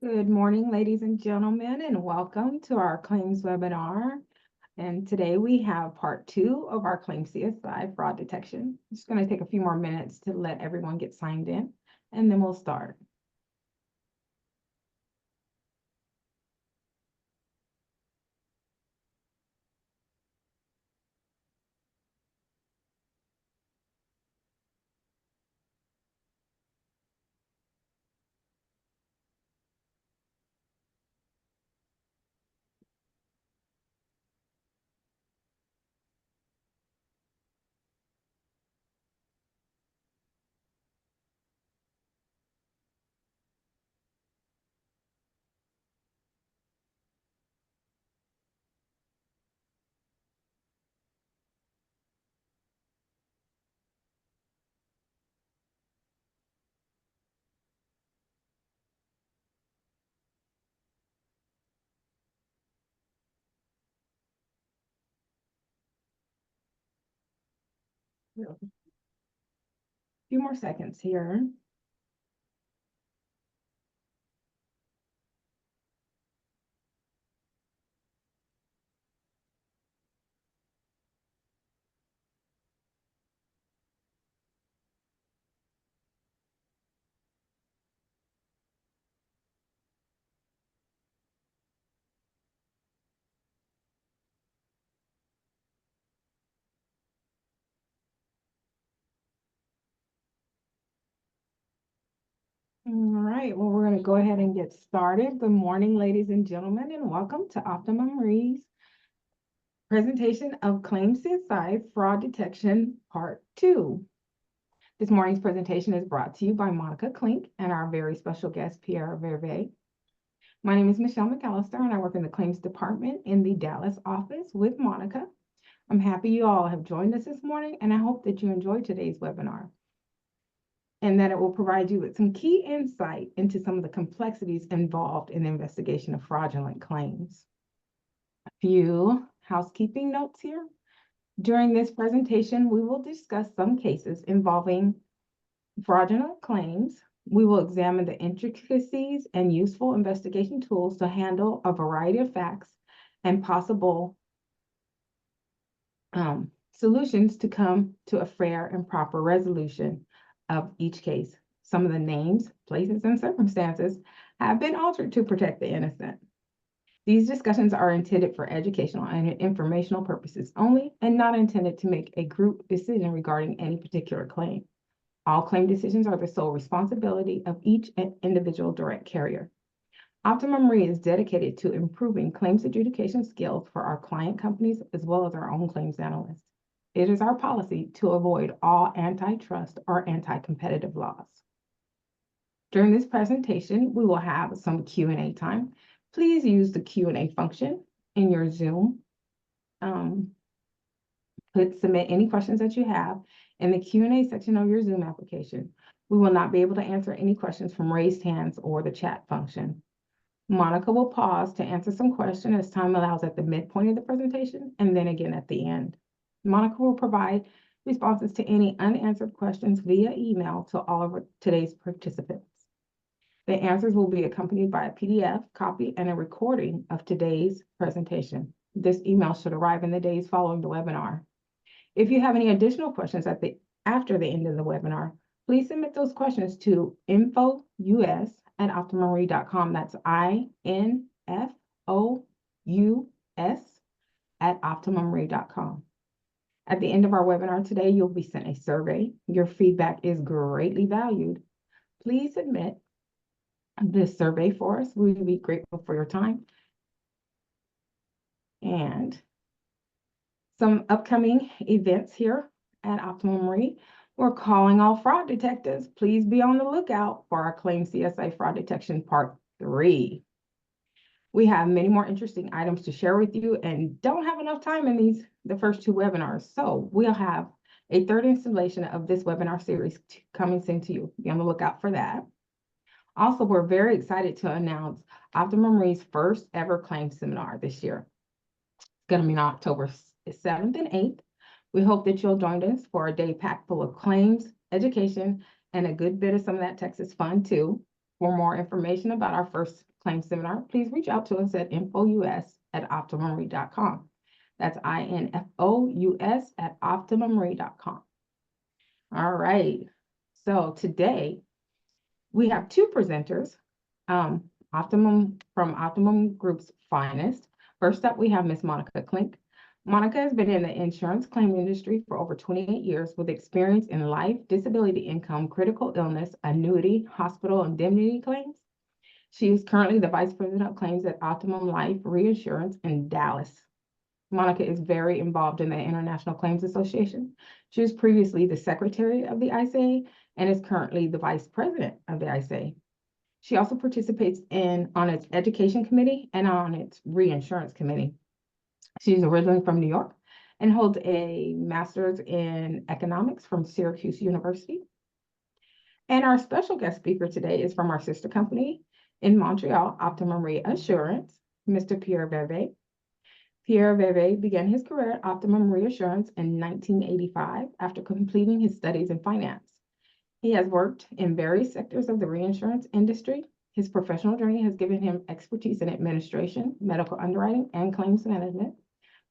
Good morning, ladies and gentlemen, and welcome to our claims webinar. And today we have part 2 of our claim CSI fraud detection. I'm just going to take a few more minutes to let everyone get signed in, and then we'll start. A few more seconds here. All right, well, we're going to go ahead and get started. Good morning, ladies and gentlemen, and welcome to Optima Marie's presentation of Claim CSI Fraud Detection Part 2. This morning's presentation is brought to you by Monica Klink and our very special guest, Pierre Verve. My name is Michelle McAllister, and I work in the claims department in the Dallas office with Monica. I'm happy you all have joined us this morning, and I hope that you enjoyed today's webinar and that it will provide you with some key insight into some of the complexities involved in the investigation of fraudulent claims. A few housekeeping notes here. During this presentation, we will discuss some cases involving fraudulent claims. We will examine the intricacies and useful investigation tools to handle a variety of facts and possible solutions to come to a fair and proper resolution of each case. Some of the names, places, and circumstances have been altered to protect the innocent. These discussions are intended for educational and informational purposes only and not intended to make a group decision regarding any particular claim. All claim decisions are the sole responsibility of each individual direct carrier. Optima Marie is dedicated to improving claims adjudication skills for our client companies as well as our own claims analysts. It is our policy to avoid all antitrust or anti-competitive laws. During this presentation, we will have some Q&A time. Please use the Q&A function in your Zoom. Submit any questions that you have in the Q&A section of your Zoom application. We will not be able to answer any questions from raised hands or the chat function. Monica will pause to answer some questions as time allows at the midpoint of the presentation and then again at the end. Monica will provide responses to any unanswered questions via email to all of today's participants. The answers will be accompanied by a PDF copy and a recording of today's presentation. This email should arrive in the days following the webinar. If you have any additional questions after the end of the webinar, please submit those questions to infous@optimamarie.com. That's infous@optimamarie.com. At the end of our webinar today, you'll be sent a survey. Your feedback is greatly valued. Please submit this survey for us. We will be grateful for your time. And some upcoming events here at Optima Marie. We're calling all fraud detectives. Please be on the lookout for our Claim CSI Fraud Detection Part 3. We have many more interesting items to share with you and don't have enough time in the first 2 webinars. So we'll have a 3rd installation of this webinar series coming soon to you. Be on the lookout for that. Also, we're very excited to announce Optima Marie's first ever claim seminar this year. It's going to be on October 7th and 8th. We hope that you'll join us for a day packed full of claims, education, and a good bit of some of that Texas fun too. For more information about our first claim seminar, please reach out to us at infous@optimumre.com. That's infous@optimumre.com. All right. So today we have two presenters, Optimum Group's finest. First up, we have Miss Monica Klink. Monica has been in the insurance claim industry for over 28 years with experience in life, disability income, critical illness, annuity, hospital indemnity claims. She is currently the Vice President of Claims at Optimum Life Reinsurance in Dallas. Monica is very involved in the International Claims Association. She was previously the Secretary of the ICA and is currently the Vice President of the ICA. She also participates on its Education Committee and on its Reinsurance Committee. She's originally from New York and holds a master's in economics from Syracuse University. And our special guest speaker today is from our sister company in Montreal, Optimum Reassurance, Mr. Pierre Vervet. Pierre Vervet began his career at Optimum Reassurance in 1985 after completing his studies in finance. He has worked in various sectors of the reinsurance industry. His professional journey has given him expertise in administration, medical underwriting, and claims management,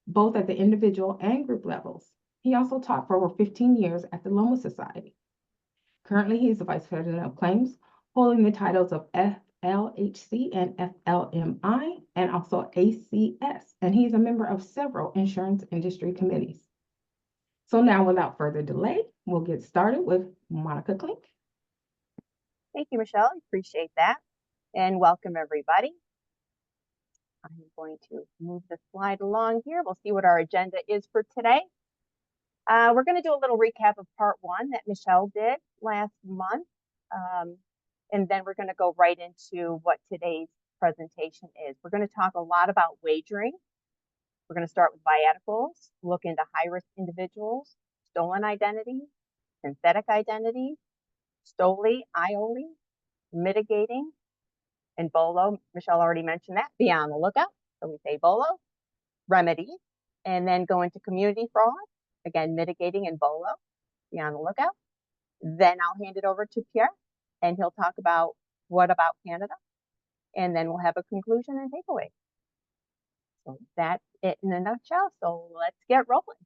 both at the individual and group levels. He also taught for over 15 years at the Loma Society. Currently, he is the Vice President of Claims, holding the titles of FLHC and FLMI, and also ACS, and he is a member of several insurance industry committees. So now, without further delay, we'll get started with Monica Klink. Thank you, Michelle. I appreciate that. And welcome, everybody. I'm going to move the slide along here. We'll see what our agenda is for today. We're going to do a little recap of part one that Michelle did last month. And then we're going to go right into what today's presentation is. We're going to talk a lot about wagering. We're going to start with viaticals, look into high-risk individuals, stolen identities, synthetic identities, STOLI, IOLI, mitigating, and BOLO. Michelle already mentioned that. Be on the lookout. So we say BOLO, remedy, and then go into community fraud. Again, mitigating and BOLO. Be on the lookout. Then I'll hand it over to Pierre, and he'll talk about what about Canada, and then we'll have a conclusion and takeaway. So that's it in a nutshell. So let's get rolling.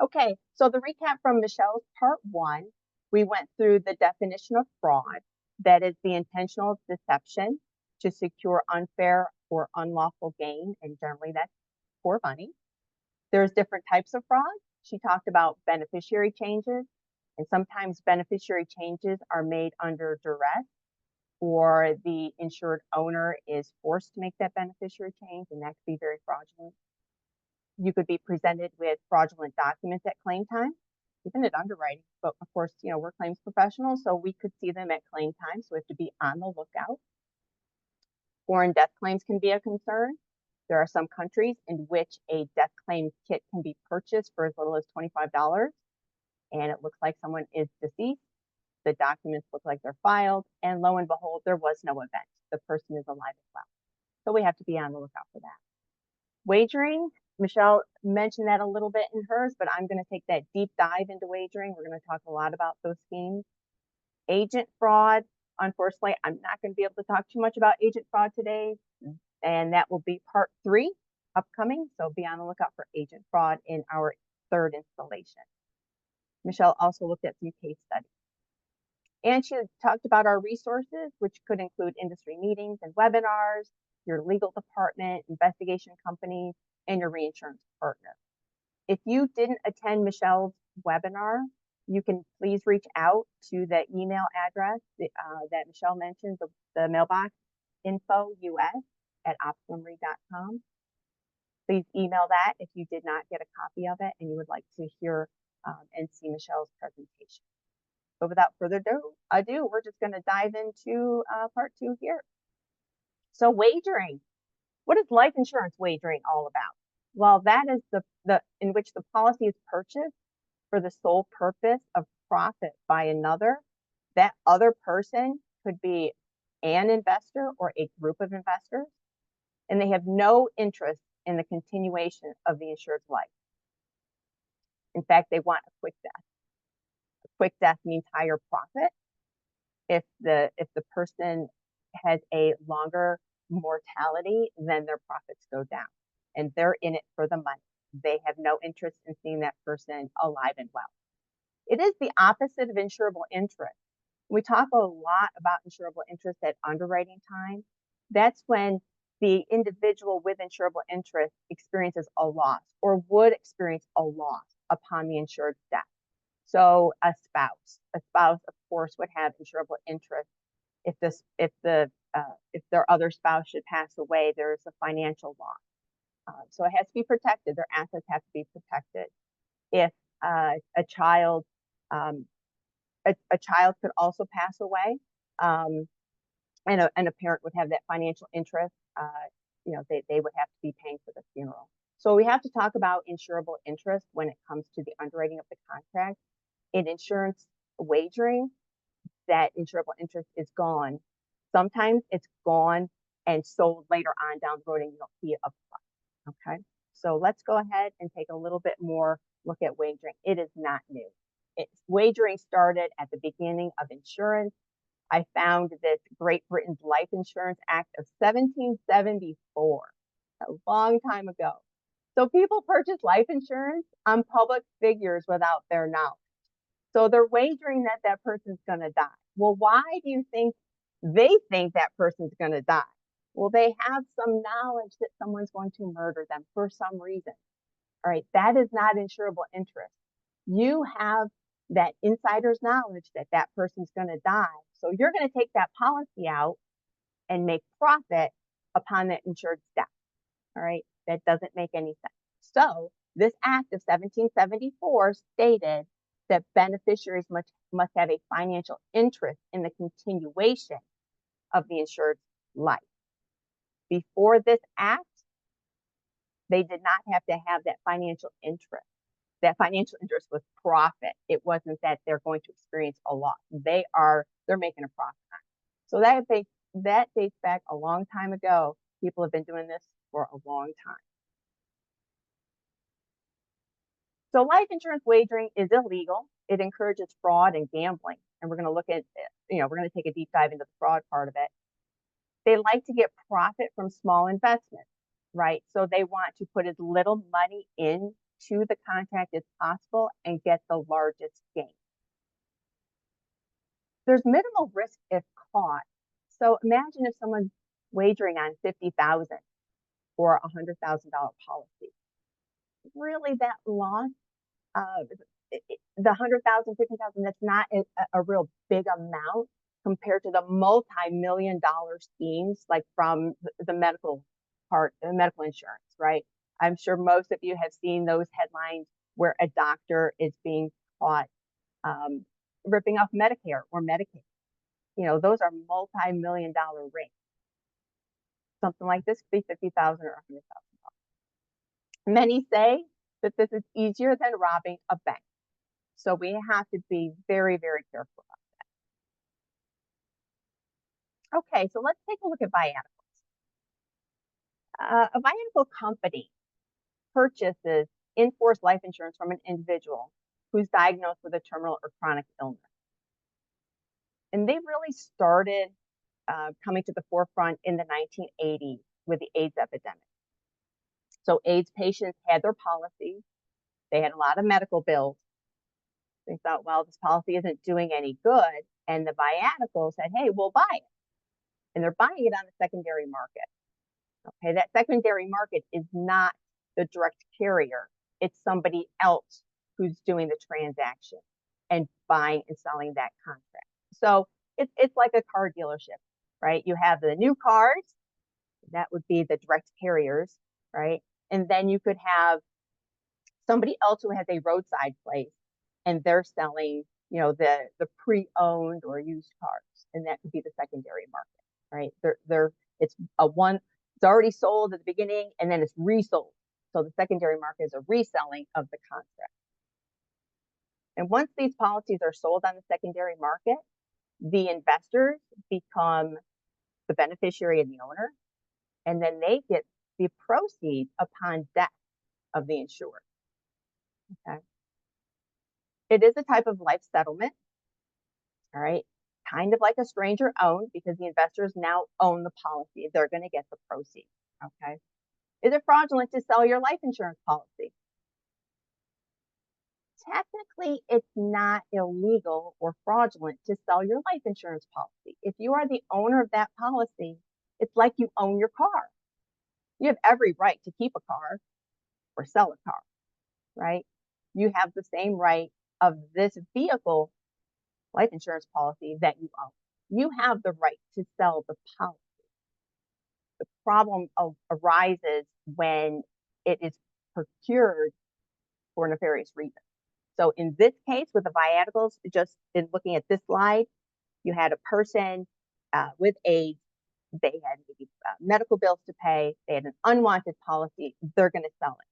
Okay, so the recap from Michelle's part one, we went through the definition of fraud. That is the intentional deception to secure unfair or unlawful gain, and generally that's for money. There's different types of fraud. She talked about beneficiary changes, and sometimes beneficiary changes are made under duress, or the insured owner is forced to make that beneficiary change, and that could be very fraudulent. You could be presented with fraudulent documents at claim time, even at underwriting. But of course, we're claims professionals, so we could see them at claim time, so we have to be on the lookout. Foreign death claims can be a concern. There are some countries in which a death claim kit can be purchased for as little as $25, and it looks like someone is deceased. The documents look like they're filed, and lo and behold, there was no event. The person is alive as well. So we have to be on the lookout for that. Wagering, Michelle mentioned that a little bit in hers, but I'm going to take that deep dive into wagering. We're going to talk a lot about those schemes. Agent fraud, unfortunately, I'm not going to be able to talk too much about agent fraud today, and that will be part 3 upcoming. So be on the lookout for agent fraud in our 3rd installation. Michelle also looked at some case studies. And she talked about our resources, which could include industry meetings and webinars, your legal department, investigation companies, and your reinsurance partner. If you didn't attend Michelle's webinar, you can please reach out to the email address that Michelle mentioned, the mailbox, info.us@optimumre.com. Please email that if you did not get a copy of it and you would like to hear and see Michelle's presentation. But without further ado, we're just going to dive into part 2 here. So wagering. What is life insurance wagering all about? Well, that is the in which the policy is purchased for the sole purpose of profit by another. That other person could be an investor or a group of investors, and they have no interest in the continuation of the insured's life. In fact, they want a quick death. A quick death means higher profit. If the person has a longer mortality, then their profits go down. And they're in it for the money. They have no interest in seeing that person alive and well. It is the opposite of insurable interest. We talk a lot about insurable interest at underwriting time. That's when the individual with insurable interest experiences a loss or would experience a loss upon the insured's death. So a spouse, of course, would have insurable interest if their other spouse should pass away. There's a financial loss, so it has to be protected. Their assets have to be protected. If a child could also pass away, and a parent would have that financial interest. They would have to be paying for the funeral. So we have to talk about insurable interest when it comes to the underwriting of the contract. In insurance wagering, that insurable interest is gone. Sometimes it's gone and sold later on down the road, and you don't see it upfront. Okay, so let's go ahead and take a little bit more look at wagering. It is not new. Wagering started at the beginning of insurance. I found this Great Britain's Life Insurance Act of 1774, a long time ago. So people purchase life insurance on public figures without their knowledge. So they're wagering that that person's going to die. Well, why do you think they think that person's going to die? Well, they have some knowledge that someone's going to murder them for some reason. All right, that is not insurable interest. You have that insider's knowledge that that person's going to die. So you're going to take that policy out and make profit upon that insured's death. All right, that doesn't make any sense. So this act of 1774 stated that beneficiaries must have a financial interest in the continuation of the insured's life. Before this act, they did not have to have that financial interest. That financial interest was profit. It wasn't that they're going to experience a loss. They're making a profit. So that dates back a long time ago. People have been doing this for a long time. So life insurance wagering is illegal. It encourages fraud and gambling. And we're going to look at, we're going to take a deep dive into the fraud part of it. They like to get profit from small investments, right? So they want to put as little money into the contract as possible and get the largest gain. There's minimal risk if caught. So imagine if someone's wagering on $50,000 or a $100,000 policy. Really, that loss, the $100,000, $50,000, that's not a real big amount compared to the multi-million-dollar schemes like from the medical part, the medical insurance, right? I'm sure most of you have seen those headlines where a doctor is being caught ripping off Medicare or Medicaid. Those are multi-million-dollar rates. Something like this could be $50,000 or $100,000. Many say that this is easier than robbing a bank. So we have to be very, very careful about that. Okay, so let's take a look at biaticles. A biatical company purchases in-force life insurance from an individual who's diagnosed with a terminal or chronic illness. And they really started coming to the forefront in the 1980s with the AIDS epidemic. So AIDS patients had their policies. They had a lot of medical bills. They thought, well, this policy isn't doing any good. And the biatical said, hey, we'll buy it. And they're buying it on the secondary market. Okay, that secondary market is not the direct carrier. It's somebody else who's doing the transaction and buying and selling that contract. So it's like a car dealership, right? You have the new cars, that would be the direct carriers, right? And then you could have somebody else who has a roadside place and they're selling, the pre-owned or used cars, and that could be the secondary market, right? It's already sold at the beginning and then it's resold. So the secondary market is a reselling of the contract. And once these policies are sold on the secondary market, the investors become the beneficiary and the owner, and then they get the proceeds upon death of the insured. Okay. It is a type of life settlement. All right. kind of like a stranger owned because the investors now own the policy. They're going to get the proceeds. Okay. Is it fraudulent to sell your life insurance policy? Technically, it's not illegal or fraudulent to sell your life insurance policy. If you are the owner of that policy, it's like you own your car. You have every right to keep a car or sell a car, right? You have the same right of this vehicle life insurance policy that you own. You have the right to sell the policy. The problem arises when it is procured for nefarious reasons. So in this case, with the viaticals, just in looking at this slide, you had a person with AIDS. They had maybe medical bills to pay. They had an unwanted policy. They're going to sell it.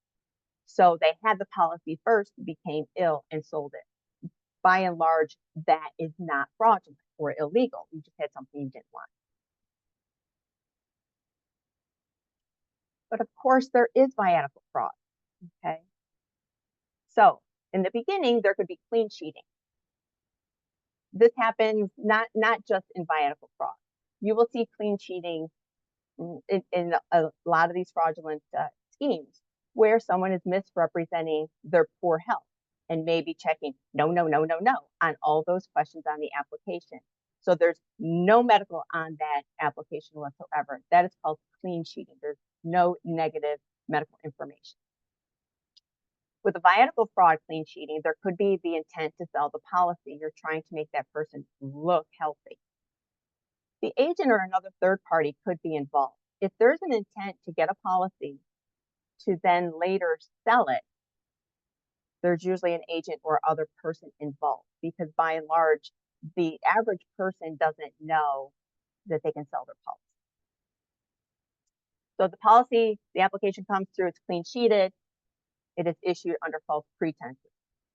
So they had the policy first, became ill, and sold it. By and large, that is not fraudulent or illegal. You just had something you didn't want. But of course, there is viatical fraud. Okay. So in the beginning, there could be clean cheating. This happens not just in viatical fraud. You will see clean cheating in a lot of these fraudulent schemes where someone is misrepresenting their poor health and maybe checking no on all those questions on the application. So there's no medical on that application whatsoever. That is called clean cheating. There's no negative medical information. With a viatical fraud clean cheating, there could be the intent to sell the policy. You're trying to make that person look healthy. The agent or another third party could be involved. If there's an intent to get a policy to then later sell it, there's usually an agent or other person involved because by and large, the average person doesn't know that they can sell their policy. So the policy, the application comes through, it's clean sheeted, it is issued under false pretenses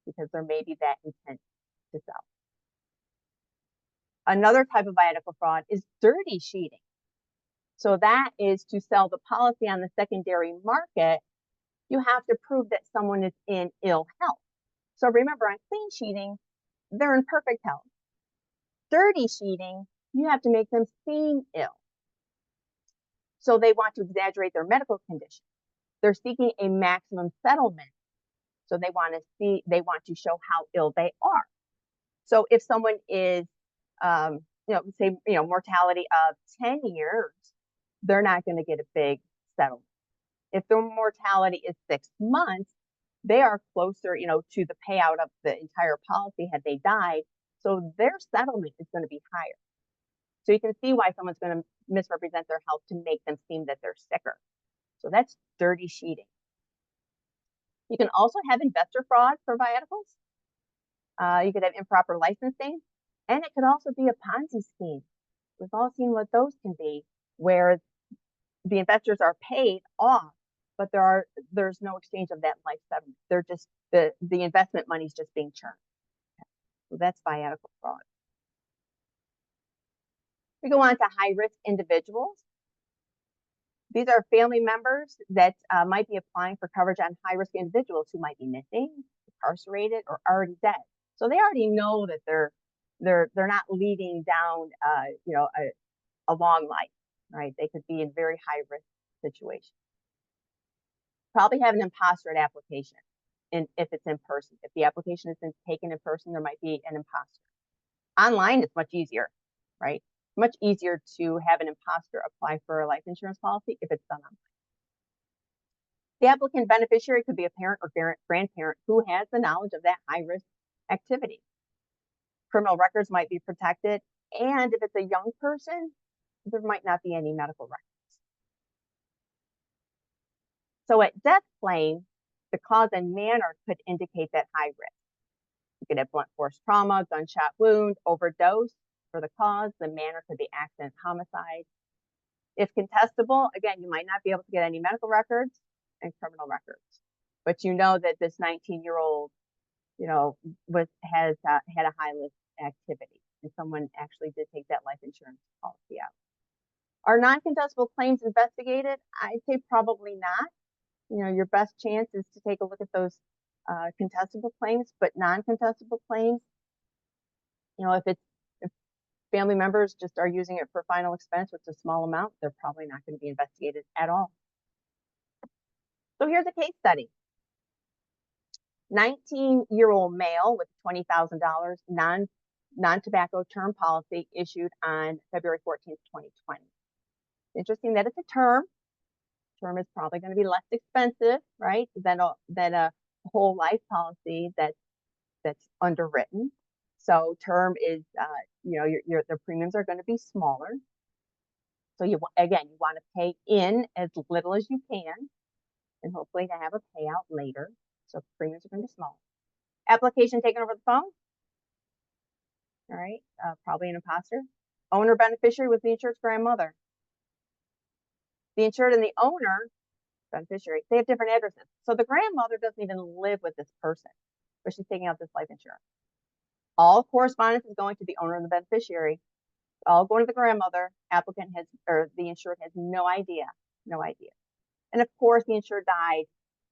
because there may be that intent to sell. Another type of viatical fraud is dirty sheeting. So that is to sell the policy on the secondary market. You have to prove that someone is in ill health. So remember, on clean sheeting, they're in perfect health. Dirty sheeting, you have to make them seem ill. So they want to exaggerate their medical condition. They're seeking a maximum settlement. So they want to show how ill they are. So if someone is, mortality of 10 years, they're not going to get a big settlement. If their mortality is 6 months, they are closer, to the payout of the entire policy had they died. So their settlement is going to be higher. So you can see why someone's going to misrepresent their health to make them seem that they're sicker. So that's dirty sheeting. You can also have investor fraud for viaticals. You could have improper licensing, and it could also be a Ponzi scheme. We've all seen what those can be, where the investors are paid off, but there's no exchange of that life settlement. They're just the investment money is just being churned. So that's viatical fraud. We go on to high-risk individuals. These are family members that might be applying for coverage on high-risk individuals who might be missing, incarcerated, or already dead. So they already know that they're not leading down, a long life, right? They could be in very high-risk situations. Probably have an imposter at application, and if it's in person. If the application isn't taken in person, there might be an imposter. Online, it's much easier, right? Much easier to have an imposter apply for a life insurance policy if it's done online. The applicant beneficiary could be a parent or grandparent who has the knowledge of that high-risk activity. Criminal records might be protected, and if it's a young person, there might not be any medical records. So at death claim, the cause and manner could indicate that high risk. You could have blunt force trauma, gunshot wound, overdose for the cause. The manner could be accident, homicide. If contestable, again, you might not be able to get any medical records and criminal records, but you know that this 19-year-old, has had a high risk activity, and someone actually did take that life insurance policy out. Are non-contestable claims investigated? I'd say probably not. Your best chance is to take a look at those contestable claims, but non-contestable claims, if family members just are using it for final expense, which is a small amount, they're probably not going to be investigated at all. So here's a case study. 19-year-old male with $20,000 non-tobacco term policy issued on February 14th, 2020. Interesting that it's a term. Term is probably going to be less expensive, right, than a whole life policy that's underwritten. So term is, the premiums are going to be smaller. So you want to pay in as little as you can, and hopefully to have a payout later. So premiums are going to be small. Application taken over the phone. All right, probably an imposter. Owner beneficiary was the insured's grandmother. The insured and the owner beneficiary, they have different addresses. So the grandmother doesn't even live with this person, but she's taking out this life insurance. All correspondence is going to the owner and the beneficiary. All going to the grandmother. Applicant has, or the insured has no idea. And of course, the insured died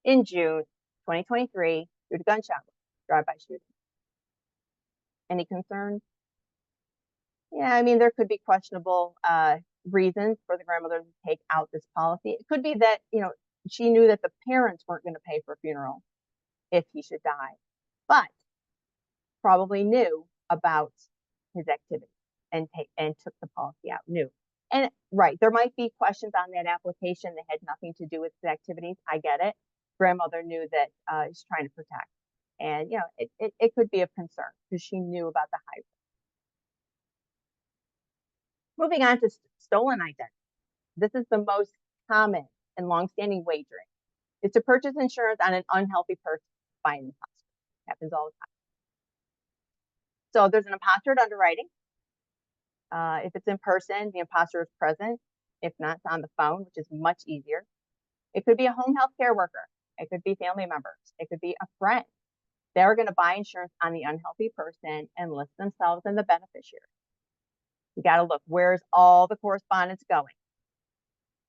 in June 2023 due to gunshot drive-by shooting. Any concerns? Yeah, I mean, there could be questionable reasons for the grandmother to take out this policy. It could be that, she knew that the parents weren't going to pay for a funeral if he should die, but probably knew about his activity and took the policy out, knew. And right, there might be questions on that application that had nothing to do with his activities. I get it. Grandmother knew that she's trying to protect. And, it could be of concern because she knew about the high risk. Moving on to stolen identity. This is the most common and longstanding wagering. It's to purchase insurance on an unhealthy person by an imposter. Happens all the time. So there's an imposter at underwriting. If it's in person, the imposter is present. If not, it's on the phone, which is much easier. It could be a home health care worker. It could be family members. It could be a friend. They're going to buy insurance on the unhealthy person and list themselves as the beneficiary. You got to look, where's all the correspondence going?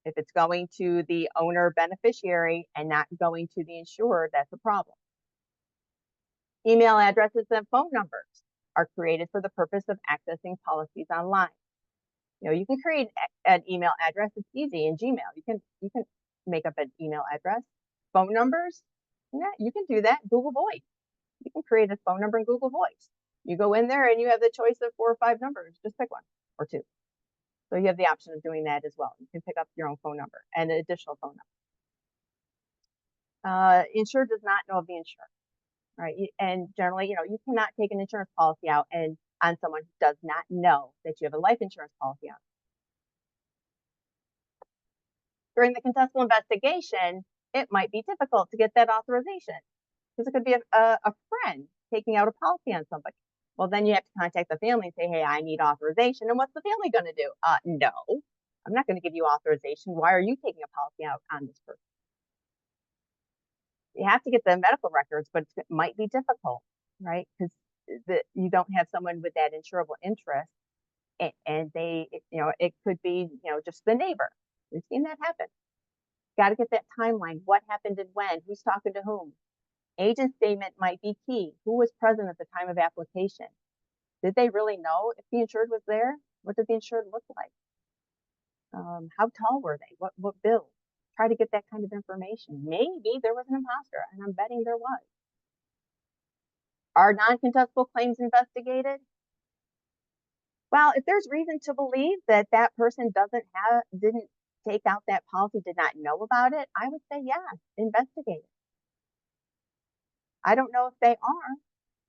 If it's going to the owner beneficiary and not going to the insured, that's a problem. Email addresses and phone numbers are created for the purpose of accessing policies online. You can create an email address. It's easy in Gmail. You can make up an email address. Phone numbers, yeah, you can do that. Google Voice. You can create a phone number in Google Voice. You go in there and you have the choice of 4 or 5 numbers. Just pick one or 2. So you have the option of doing that as well. You can pick up your own phone number and an additional phone number. Insured does not know of the insured. Right. And generally, you cannot take an insurance policy out on someone who does not know that you have a life insurance policy on. During the contestable investigation, it might be difficult to get that authorization because it could be a friend taking out a policy on somebody. Well, then you have to contact the family and say, hey, I need authorization. And what's the family going to do? No, I'm not going to give you authorization. Why are you taking a policy out on this person? You have to get the medical records, but it might be difficult, right? Because you don't have someone with that insurable interest, and they, it could be, just the neighbor. We've seen that happen. Got to get that timeline. What happened and when? Who's talking to whom? Agent statement might be key. Who was present at the time of application? Did they really know if the insured was there? What did the insured look like? How tall were they? What bill? Try to get that kind of information. Maybe there was an imposter, and I'm betting there was. Are non-contestable claims investigated? Well, if there's reason to believe that that person didn't take out that policy, did not know about it, I would say, yeah, investigate it. I don't know if they are,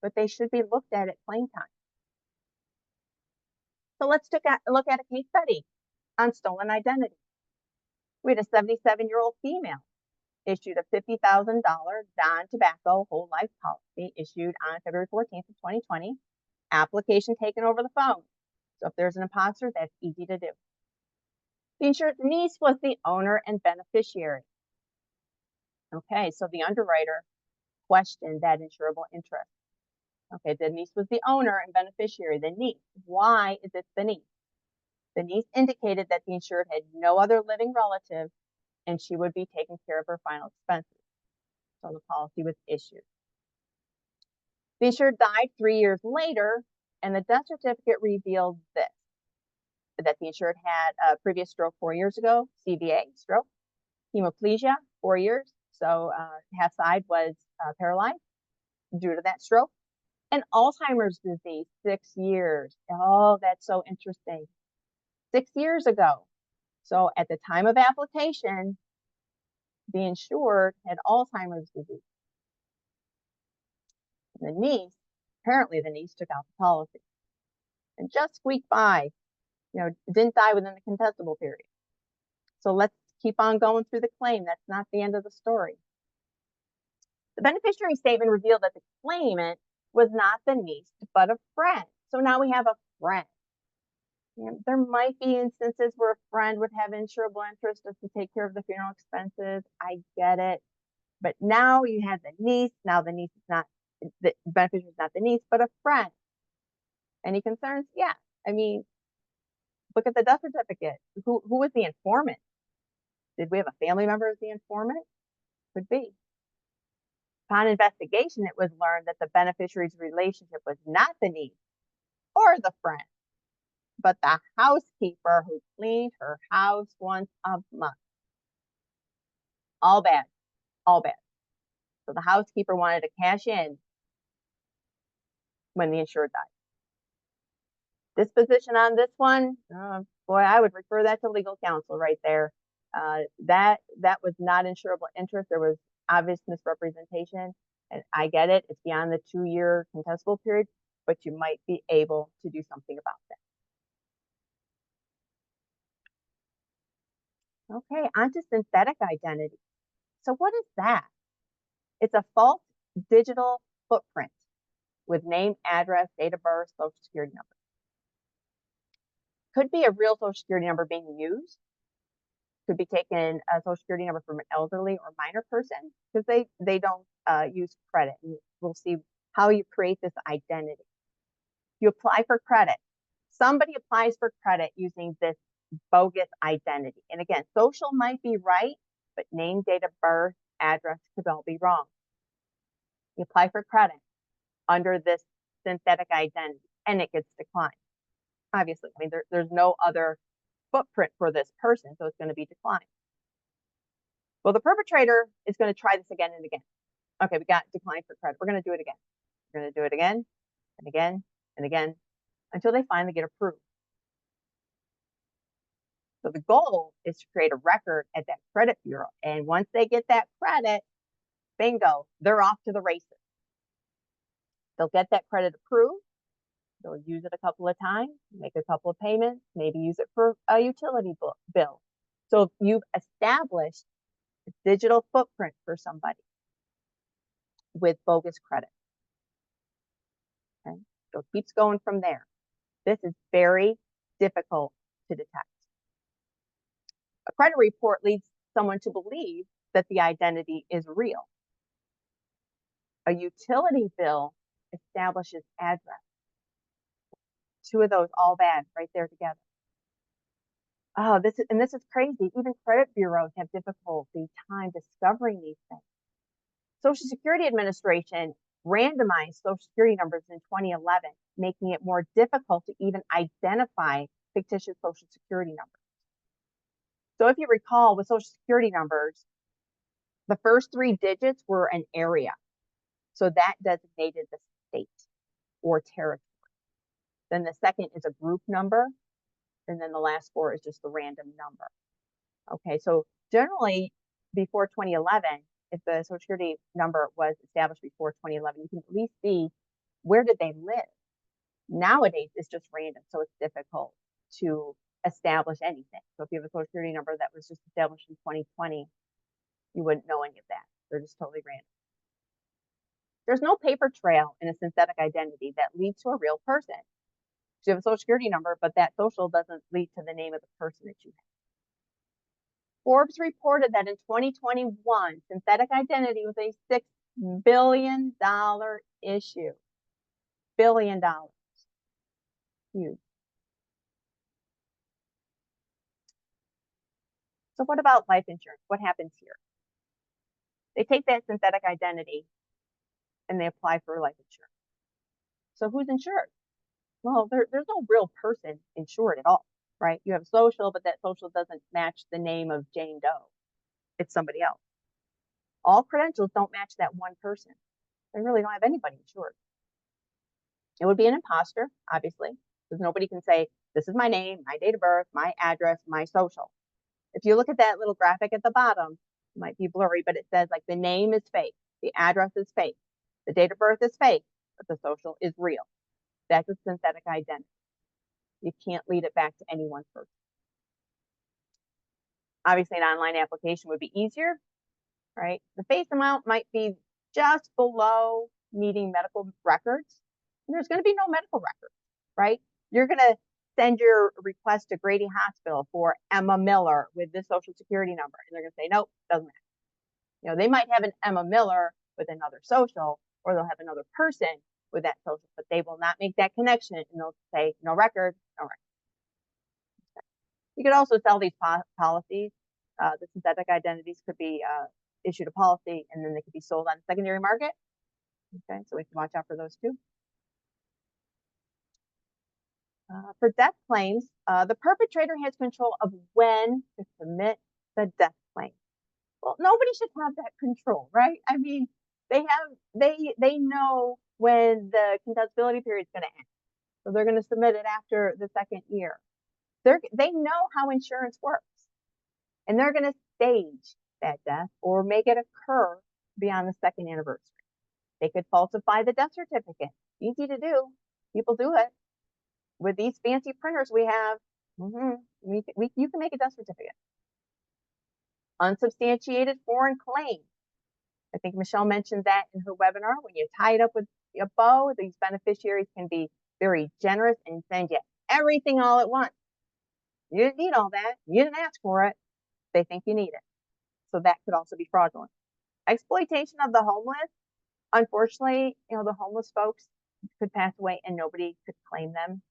but they should be looked at claim time. So let's look at a case study on stolen identity. We had a 77-year-old female issued a $50,000 non-tobacco whole life policy issued on February 14th of 2020. Application taken over the phone. So if there's an imposter, that's easy to do. The insured's niece was the owner and beneficiary. Okay, so the underwriter questioned that insurable interest. Okay, the niece was the owner and beneficiary, the niece. Why is it the niece? The niece indicated that the insured had no other living relative and she would be taking care of her final expenses. So the policy was issued. The insured died 3 years later And the death certificate revealed this, that the insured had a previous stroke 4 years ago, CVA, stroke, hemiplegia, 4 years, so half side was paralyzed due to that stroke, and Alzheimer's disease, 6 years. Oh, that's so interesting. 6 years ago. So at the time of application, the insured had Alzheimer's disease. And apparently the niece took out the policy and just squeaked by, didn't die within the contestable period. So let's keep on going through the claim. That's not the end of the story. The beneficiary statement revealed that the claimant was not the niece, but a friend. So now we have a friend. There might be instances where a friend would have insurable interest just to take care of the funeral expenses. I get it. But now you have the niece. Now the niece is not, the beneficiary is not the niece, but a friend. Any concerns? Yeah. I mean, look at the death certificate. Who was the informant? Did we have a family member as the informant? Could be. Upon investigation, it was learned that the beneficiary's relationship was not the niece or the friend, but the housekeeper who cleaned her house once a month. All bad. All bad. So the housekeeper wanted to cash in when the insured died. Disposition on this one, boy, I would refer that to legal counsel right there. That was not insurable interest. There was obvious misrepresentation, and I get it. It's beyond the 2-year contestable period, but you might be able to do something about that. Okay, on to synthetic identity. So what is that? It's a false digital footprint with name, address, date of birth, social security number. Could be a real social security number being used. Could be taken a social security number from an elderly or minor person because they don't use credit. And we'll see how you create this identity. You apply for credit. Somebody applies for credit using this bogus identity. And again, social might be right, but name, date of birth, address could all be wrong. You apply for credit under this synthetic identity and it gets declined. Obviously, I mean, there's no other footprint for this person, so it's going to be declined. Well, the perpetrator is going to try this again and again. Okay, we got declined for credit. We're going to do it again. We're going to do it again and again and again until they finally get approved. So the goal is to create a record at that credit bureau. And once they get that credit, bingo, they're off to the races. They'll get that credit approved. They'll use it a couple of times, make a couple of payments, maybe use it for a utility bill. So if you've established a digital footprint for somebody with bogus credit, okay, so it keeps going from there. This is very difficult to detect. A credit report leads someone to believe that the identity is real. A utility bill establishes address. Two of those all bad right there together. Oh, this is crazy. Even credit bureaus have difficulty time discovering these things. Social Security Administration randomized Social Security numbers in 2011, making it more difficult to even identify fictitious Social Security numbers. So if you recall, with Social Security numbers, the first 3 digits were an area. So that designated the state or territory. Then the second is a group number. And then the last 4 is just the random number. Okay, so generally before 2011, if the Social Security number was established before 2011, you can at least see where did they live. Nowadays, it's just random, so it's difficult to establish anything. So if you have a Social Security number that was just established in 2020, you wouldn't know any of that. They're just totally random. There's no paper trail in a synthetic identity that leads to a real person. So you have a Social Security number, but that social doesn't lead to the name of the person that you have. Forbes reported that in 2021, synthetic identity was a $6 billion issue. $1 billion. Huge. So what about life insurance? What happens here? They take that synthetic identity and they apply for life insurance. So who's insured? Well, there's no real person insured at all, right? You have social, but that social doesn't match the name of Jane Doe. It's somebody else. All credentials don't match that one person. They really don't have anybody insured. It would be an imposter, obviously, because nobody can say, this is my name, my date of birth, my address, my social. If you look at that little graphic at the bottom, it might be blurry, but it says like the name is fake, the address is fake, the date of birth is fake, but the social is real. That's a synthetic identity. You can't lead it back to any one person. Obviously, an online application would be easier, right? The face amount might be just below needing medical records. And there's going to be no medical records, right? You're going to send your request to Grady Hospital for Emma Miller with this social security number. And they're going to say, nope, doesn't matter. You know, they might have an Emma Miller with another social, or they'll have another person with that social, but they will not make that connection. And they'll say, no record, no record. You could also sell these policies. The synthetic identities could be issued a policy, and then they could be sold on the secondary market. Okay, so we can watch out for those too. For death claims, the perpetrator has control of when to submit the death claim. Well, nobody should have that control, right? I mean, they know when the contestability period is going to end, so they're going to submit it after the second year. They know how insurance works, and they're going to stage that death or make it occur beyond the second anniversary. They could falsify the death certificate. Easy to do. People do it. With these fancy printers we have, you can make a death certificate. Unsubstantiated foreign claim. I think Michelle mentioned that in her webinar. When you tie it up with a bow, these beneficiaries can be very generous and send you everything all at once. You didn't need all that. You didn't ask for it. They think you need it. So that could also be fraudulent. Exploitation of the homeless. Unfortunately, you know, the homeless folks could pass away and nobody could claim them.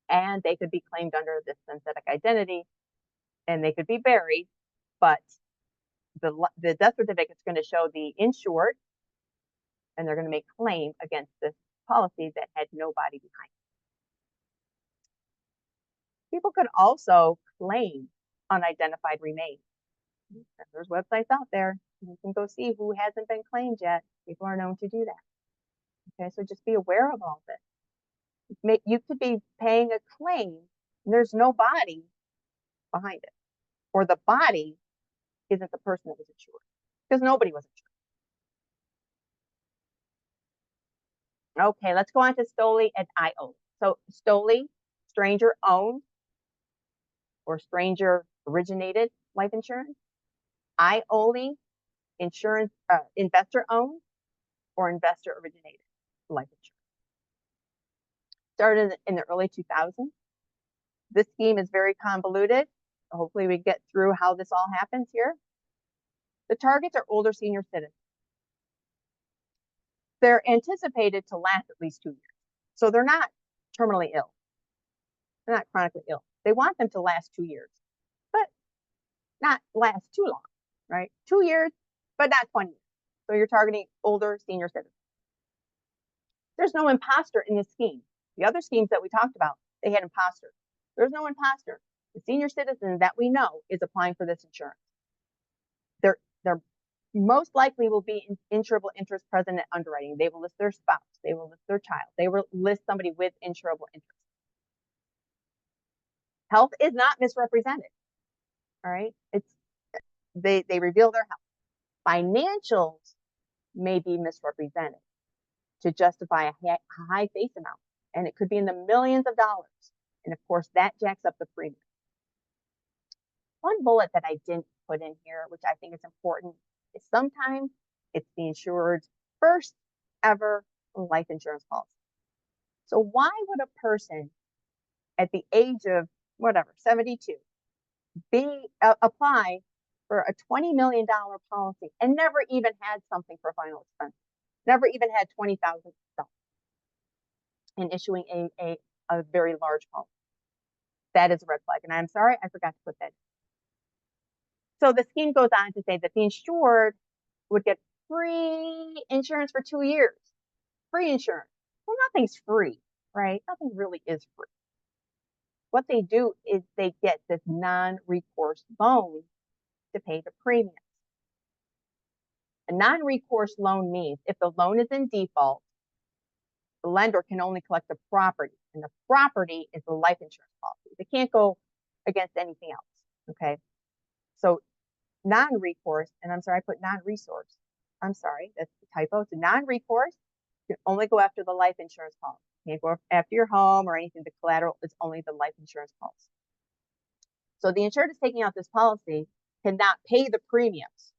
And they could be claimed under this synthetic identity and they could be buried, but the death certificate is going to show the insured and they're going to make claim against this policy that had nobody behind it. People could also claim unidentified remains. There's websites out there. You can go see who hasn't been claimed yet. People are known to do that. Okay, so just be aware of all this. You could be paying a claim and there's no body behind it, or the body isn't the person that was insured because nobody was insured. Okay, let's go on to STOLI and IOLI. So STOLI, stranger owned or stranger originated life insurance. IOLI, insurance investor owned or investor originated life insurance. Started in the early 2000s. This scheme is very convoluted. Hopefully we get through how this all happens here. The targets are older senior citizens. They're anticipated to last at least 2 years. So they're not terminally ill. They're not chronically ill. They want them to last 2 years, but not last too long, right? 2 years, but not 20 years. So you're targeting older senior citizens. There's no imposter in this scheme. The other schemes that we talked about, they had imposters. There's no imposter. The senior citizen that we know is applying for this insurance. They're most likely will be insurable interest present at underwriting. They will list their spouse. They will list their child. They will list somebody with insurable interest. Health is not misrepresented. All right. They reveal their health. Financials may be misrepresented to justify a high face amount. And it could be in the millions of dollars. And of course, that jacks up the premium. One bullet that I didn't put in here, which I think is important, is sometimes it's the insured's first ever life insurance policy. So why would a person at the age of 72 apply for a $20 million policy and never even had something for final expense, never even had $20,000 in issuing a very large policy? That is a red flag. And I'm sorry, I forgot to put that in. So the scheme goes on to say that the insured would get free insurance for 2 years. Free insurance. Well, nothing's free. right? Nothing really is free. What they do is they get this non-recourse loan to pay the premiums. A non-recourse loan means if the loan is in default, the lender can only collect the property, and the property is the life insurance policy. They can't go against anything else, okay? So non-recourse, and I'm sorry, I put non-resource. I'm sorry, that's the typo. It's a non-recourse. You can only go after the life insurance policy. You can't go after your home or anything. The collateral is only the life insurance policy. So the insured is taking out this policy cannot pay the premiums,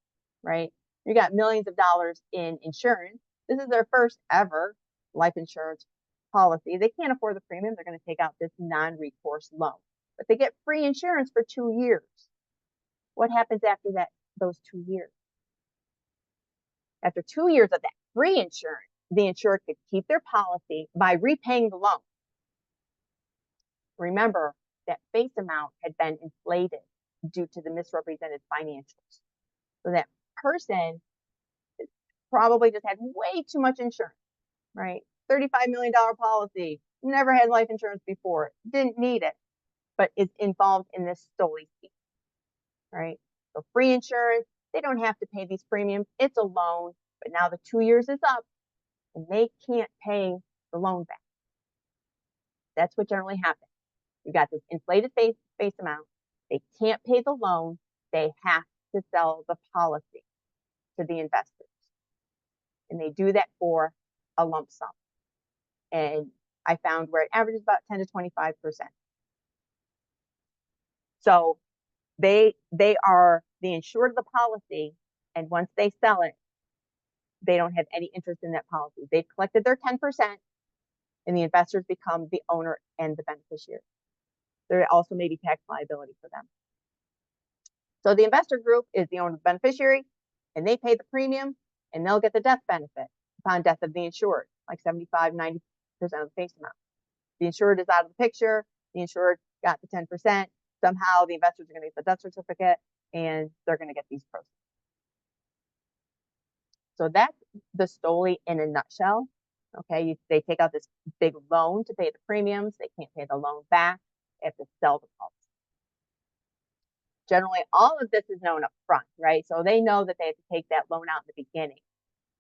right? You got millions of dollars in insurance. This is their first ever life insurance policy. They can't afford the premium. They're going to take out this non-recourse loan, but they get free insurance for 2 years. What happens after that? Those 2 years. After 2 years of that free insurance, the insured could keep their policy by repaying the loan. Remember, that face amount had been inflated due to the misrepresented financials. So that person probably just had way too much insurance, right? $35 million policy, never had life insurance before, didn't need it, but is involved in this Stoli scheme, right? So free insurance, they don't have to pay these premiums. It's a loan, but now the 2 years is up and they can't pay the loan back. That's what generally happens. You got this inflated face amount. They can't pay the loan. They have to sell the policy to the investors. And they do that for a lump sum. And I found where it averages about 10 to 25%. So they are the insured of the policy, and once they sell it, they don't have any interest in that policy. They've collected their 10%, and the investors become the owner and the beneficiary. There also may be tax liability for them. So the investor group is the owner of the beneficiary, and they pay the premium, and they'll get the death benefit upon death of the insured, like 75, 90% of the face amount. The insured is out of the picture. The insured got the 10%. Somehow the investors are going to get the death certificate, and they're going to get these proceeds. So that's the Stoli in a nutshell. Okay, they take out this big loan to pay the premiums. They can't pay the loan back. They have to sell the policy. Generally, all of this is known up front, right? So they know that they have to take that loan out in the beginning.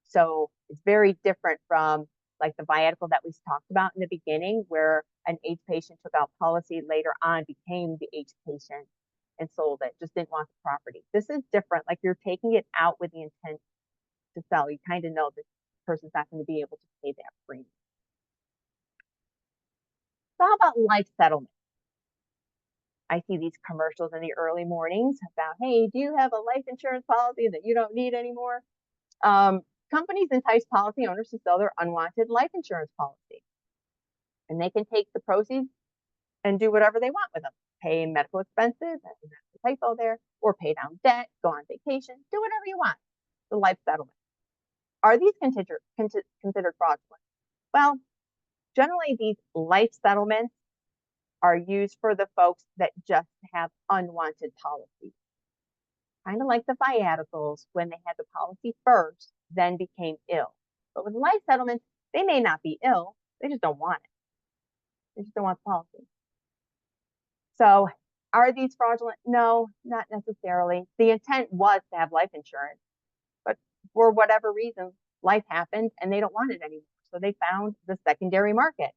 So it's very different from like the viatical that we talked about in the beginning, where an AIDS patient took out policy, later on became the AIDS patient and sold it, just didn't want the property. This is different. Like you're taking it out with the intent to sell. You kind of know this person's not going to be able to pay that premium. So how about life settlement? I see these commercials in the early mornings about, hey, do you have a life insurance policy that you don't need anymore? Companies entice policy owners to sell their unwanted life insurance policy. And they can take the proceeds and do whatever they want with them. Pay medical expenses, that's the typo there, or pay down debt, go on vacation, do whatever you want. The life settlement. Are these considered fraudulent? Well, generally these life settlements are used for the folks that just have unwanted policies. Kind of like the viaticals, when they had the policy first, then became ill. But with life settlements, they may not be ill, they just don't want it. They just don't want the policy. So are these fraudulent? No, not necessarily. The intent was to have life insurance, but for whatever reason, life happened and they don't want it anymore. So they found the secondary market.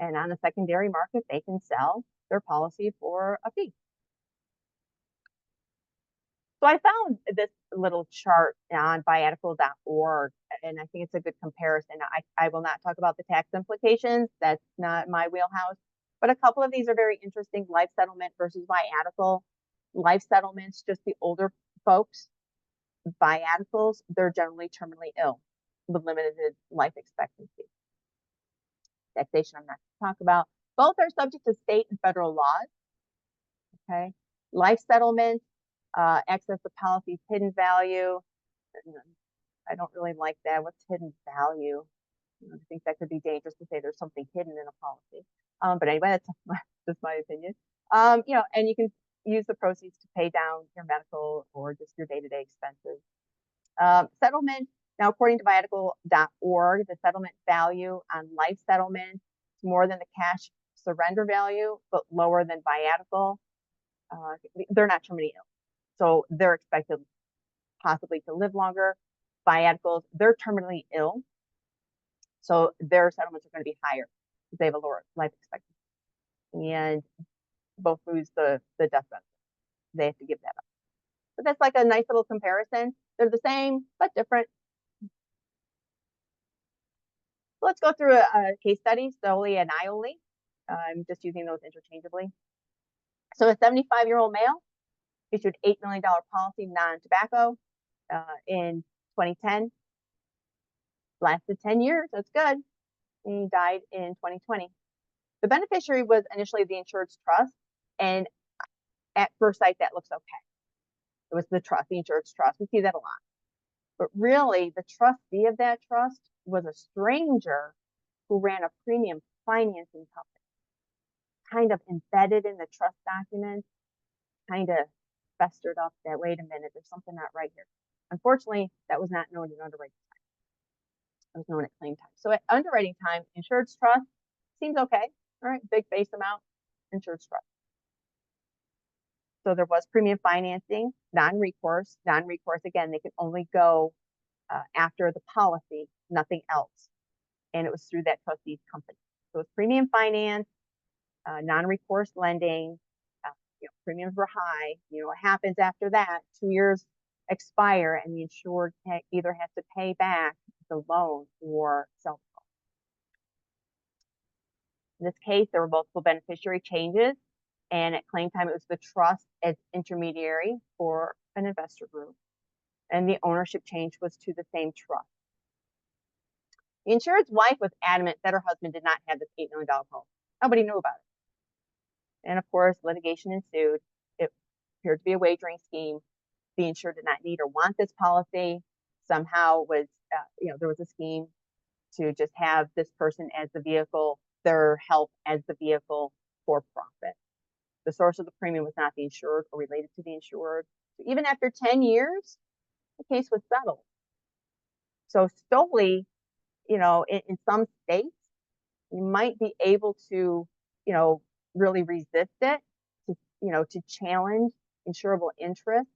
And on the secondary market, they can sell their policy for a fee. So I found this little chart on viatical.org, and I think it's a good comparison. I will not talk about the tax implications. That's not my wheelhouse. But a couple of these are very interesting. Life settlement versus viatical. Life settlements, just the older folks. Viaticals, they're generally terminally ill with limited life expectancy. Taxation, I'm not going to talk about. Both are subject to state and federal laws. Okay. Life settlements, access to policy's hidden value. I don't really like that. What's hidden value? I think that could be dangerous to say there's something hidden in a policy. But anyway, that's just my opinion. And you can use the proceeds to pay down your medical or just your day-to-day expenses. Settlement. Now, according to viatical.org, the settlement value on life settlement is more than the cash surrender value, but lower than viatical, they're not terminally ill. So they're expected possibly to live longer. Viaticals, they're terminally ill. So their settlements are going to be higher because they have a lower life expectancy. And both lose the death benefit. They have to give that up. But that's like a nice little comparison. They're the same, but different. So let's go through a case study, Soli and Ioli. I'm just using those interchangeably. So a 75-year-old male issued $8 million policy, non-tobacco, in 2010. Lasted 10 years, that's good. And he died in 2020. The beneficiary was initially the insured's trust, and at first sight, that looks okay. It was the trust, the insured's trust. We see that a lot. But really, the trustee of that trust was a stranger who ran a premium financing company, kind of embedded in the trust documents, kind of festered up that, wait a minute, there's something not right here. Unfortunately, that was not known at underwriting time. It was known at claim time. So at underwriting time, insured's trust seems okay. All right, big face amount, insured's trust. So there was premium financing, non-recourse. Non-recourse, again, they could only go after the policy, nothing else. And it was through that trustee's company. So it's premium finance, non-recourse lending, premiums were high. What happens after that? 2 years expire and the insured either has to pay back the loan or sell the loan. In this case, there were multiple beneficiary changes, and at claim time, it was the trust as intermediary for an investor group, and the ownership change was to the same trust. The insured's wife was adamant that her husband did not have this $8 million policy. Nobody knew about it. And of course, litigation ensued. It appeared to be a wagering scheme. The insured did not need or want this policy. Somehow was, there was a scheme to just have this person as the vehicle, their help as the vehicle for profit. The source of the premium was not the insured or related to the insured. So even after 10 years, the case was settled. So Stoli, in some states, you might be able to, really resist it, to challenge insurable interest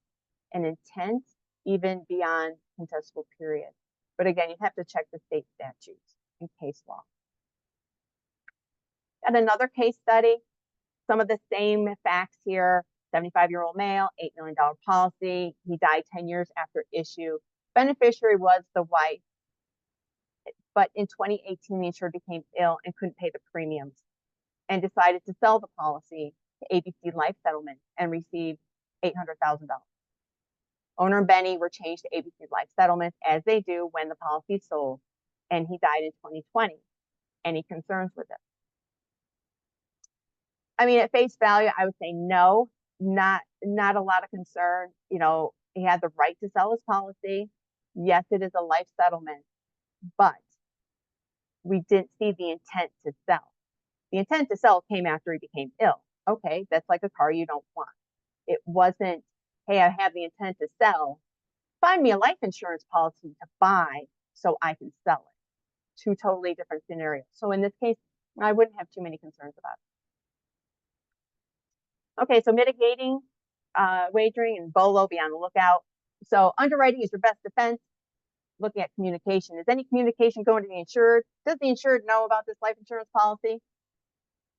and intent even beyond contestable period. But again, you have to check the state statutes and case law. And another case study, some of the same facts here. 75-year-old male, $8 million policy. He died 10 years after issue. Beneficiary was the wife. But in 2018, the insured became ill and couldn't pay the premiums and decided to sell the policy to ABC Life Settlement and receive $800,000. Owner and Benny were changed to ABC Life Settlement, as they do when the policy is sold, and he died in 2020. Any concerns with it? I mean, at face value, I would say no, not a lot of concern. He had the right to sell his policy. Yes, it is a life settlement, but we didn't see the intent to sell. The intent to sell came after he became ill. Okay, that's like a car you don't want. It wasn't, hey, I have the intent to sell. Find me a life insurance policy to buy so I can sell it. Two totally different scenarios. So in this case, I wouldn't have too many concerns about it. Okay, so mitigating wagering and BOLO, be on the lookout. So underwriting is your best defense. Looking at communication. Is any communication going to the insured? Does the insured know about this life insurance policy?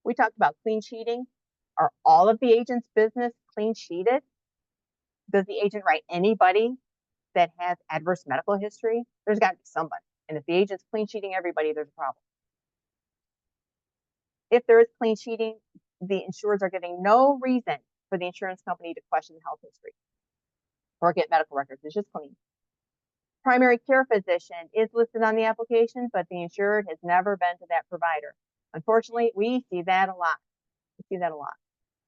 We talked about clean sheeting. Are all of the agent's business clean sheeted? Does the agent write anybody that has adverse medical history? There's got to be somebody. And if the agent's clean sheeting everybody, there's a problem. If there is clean sheeting, the insureds are giving no reason for the insurance company to question the health history or get medical records. It's just clean. Primary care physician is listed on the application, but the insured has never been to that provider. Unfortunately, we see that a lot.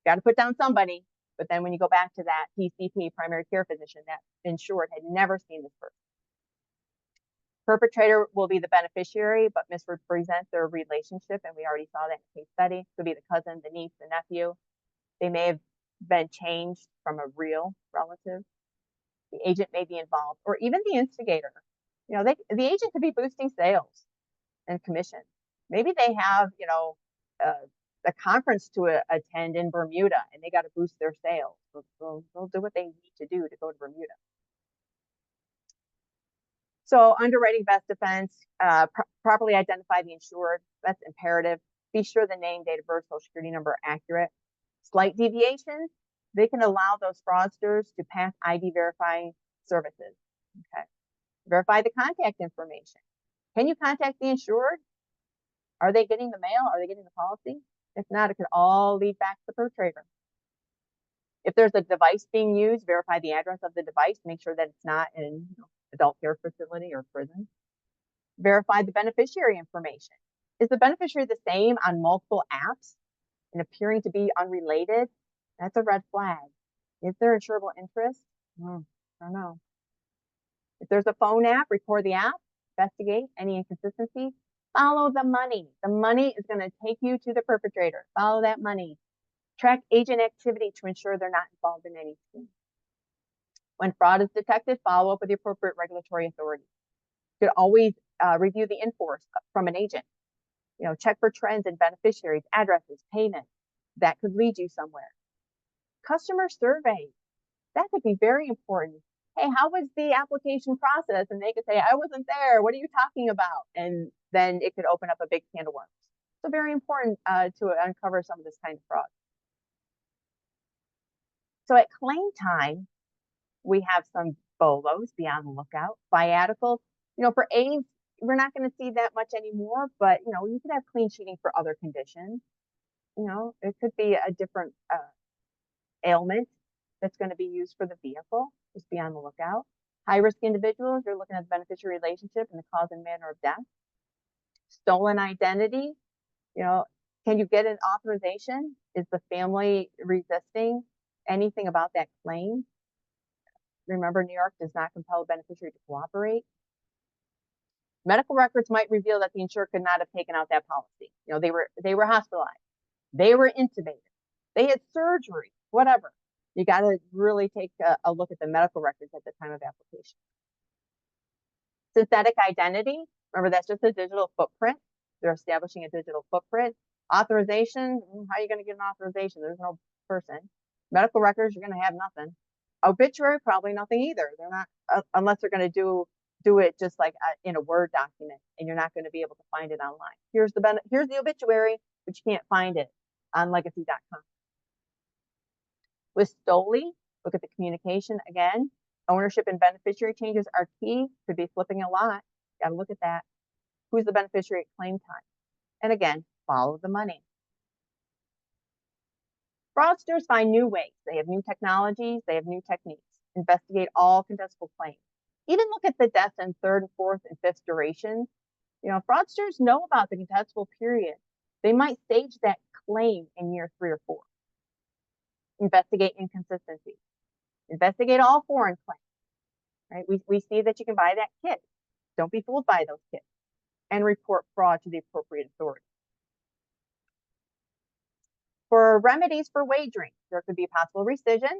Got to put down somebody, but then when you go back to that PCP, primary care physician, that insured had never seen this person. Perpetrator will be the beneficiary, but misrepresent their relationship, and we already saw that in the case study. It could be the cousin, the niece, the nephew. They may have been changed from a real relative. The agent may be involved, or even the instigator. The agent could be boosting sales and commission. Maybe they have, a conference to attend in Bermuda and they got to boost their sales. They'll do what they need to do to go to Bermuda. So underwriting best defense, properly identify the insured. That's imperative. Be sure the name, date of birth, social security number are accurate. Slight deviations, they can allow those fraudsters to pass ID verifying services. Okay. Verify the contact information. Can you contact the insured? Are they getting the mail? Are they getting the policy? If not, it could all lead back to the perpetrator. If there's a device being used, verify the address of the device. Make sure that it's not in adult care facility or prison. Verify the beneficiary information. Is the beneficiary the same on multiple apps and appearing to be unrelated? That's a red flag. Is there insurable interest? I don't know. If there's a phone app, record the app, investigate any inconsistencies, follow the money. The money is going to take you to the perpetrator. Follow that money. Track agent activity to ensure they're not involved in any scheme. When fraud is detected, follow up with the appropriate regulatory authority. You could always review the enforce from an agent. Check for trends in beneficiaries, addresses, payments. That could lead you somewhere. Customer surveys. That could be very important. Hey, how was the application process? And they could say, I wasn't there. What are you talking about? And then it could open up a big can of worms. So very important to uncover some of this kind of fraud. So at claim time, we have some BOLOs, be on the lookout. Viaticals, for AIDS, we're not going to see that much anymore, but you could have clean sheeting for other conditions. It could be a different ailment that's going to be used for the vehicle. Just be on the lookout. High risk individuals, you're looking at the beneficiary relationship and the cause and manner of death. Stolen identity, can you get an authorization? Is the family resisting anything about that claim? Remember, New York does not compel a beneficiary to cooperate. Medical records might reveal that the insured could not have taken out that policy. They were hospitalized, they were intubated, they had surgery, whatever. You got to really take a look at the medical records at the time of application. Synthetic identity, remember that's just a digital footprint. They're establishing a digital footprint. Authorization, how are you going to get an authorization? There's no person. Medical records, you're going to have nothing. Obituary, probably nothing either. They're not, unless they're going to do it just like in a Word document, and you're not going to be able to find it online. Here's the obituary, but you can't find it on legacy.com. With STOLI, look at the communication again. Ownership and beneficiary changes are key. Could be flipping a lot. Got to look at that. Who's the beneficiary at claim time? And again, follow the money. Fraudsters find new ways. They have new technologies. They have new techniques. Investigate all contestable claims. Even look at the deaths in third, fourth, and fifth durations. Fraudsters know about the contestable period. They might stage that claim in year 3 or 4. Investigate inconsistencies. Investigate all foreign claims. Right? We see that you can buy that kit. Don't be fooled by those kits. And report fraud to the appropriate authority. For remedies for wagering, there could be possible rescission.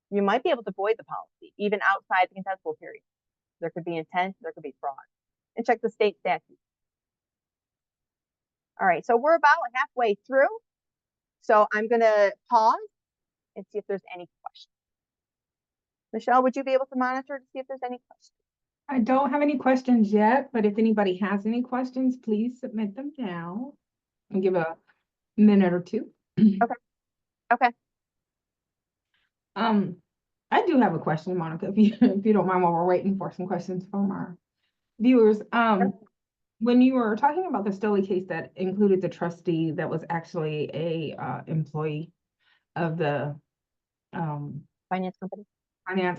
You might be able to void the policy, even outside the contestable period. There could be intent, there could be fraud. And check the state statute. All right, so we're about halfway through. So I'm going to pause and see if there's any questions. Michelle, would you be able to monitor to see if there's any questions? I don't have any questions yet, but if anybody has any questions, please submit them now. I'll give a minute or two. Okay. I do have a question, Monica, if you don't mind, while we're waiting for some questions from our viewers. When you were talking about the Stoli case that included the trustee that was actually a employee of the Finance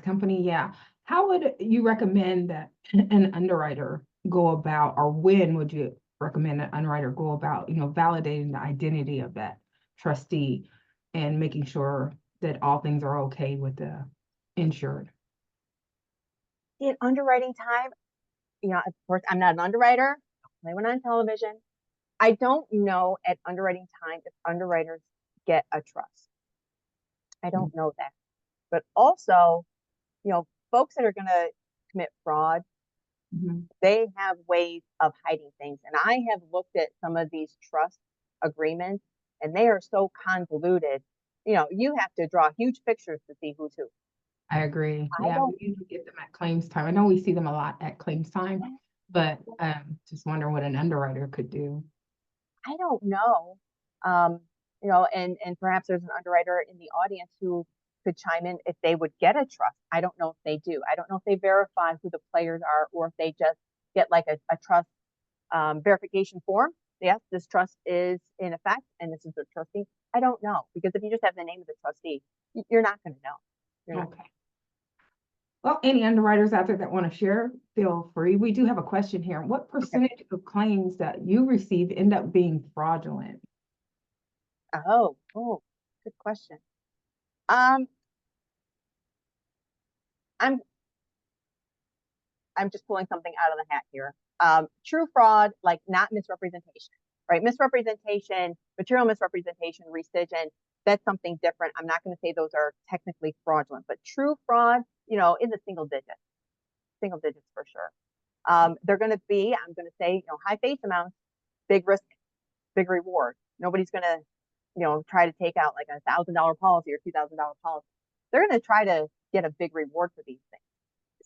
company. Yeah. How would you recommend that an underwriter go about, or when would you recommend an underwriter go about, validating the identity of that trustee and making sure that all things are okay with the insured? In underwriting time, of course, I'm not an underwriter. I went on television. I don't know at underwriting time if underwriters get a trust. I don't know that. But also, folks that are going to commit fraud, Mhm. They have ways of hiding things. And I have looked at some of these trust agreements, and they are so convoluted. You have to draw huge pictures to see who's who. I agree. I Yeah, we don't, usually get them at claims time. I know we see them a lot at claims time, but just wondering what an underwriter could do. I don't know. Um, and perhaps there's an underwriter in the audience who could chime in if they would get a trust. I don't know if they do. I don't know if they verify who the players are or if they just get like a trust verification form. Yes, this trust is in effect and this is the trustee. I don't know because if you just have the name of the trustee, you're not going to know. You're not. Okay. Well, any underwriters out there that want to share, feel free. We do have a question here. What Okay. percentage of claims that you receive end up being fraudulent? Oh, good question. Um, I'm I'm just pulling something out of the hat here. True fraud, like not misrepresentation, right? Misrepresentation, material misrepresentation, rescission, that's something different. I'm not going to say those are technically fraudulent, but true fraud, in the single digits for sure. They're going to be, I'm going to say, high face amounts, big risk, big reward. Nobody's going to, try to take out like $1,000 policy or $2,000 policy. They're going to try to get a big reward for these things.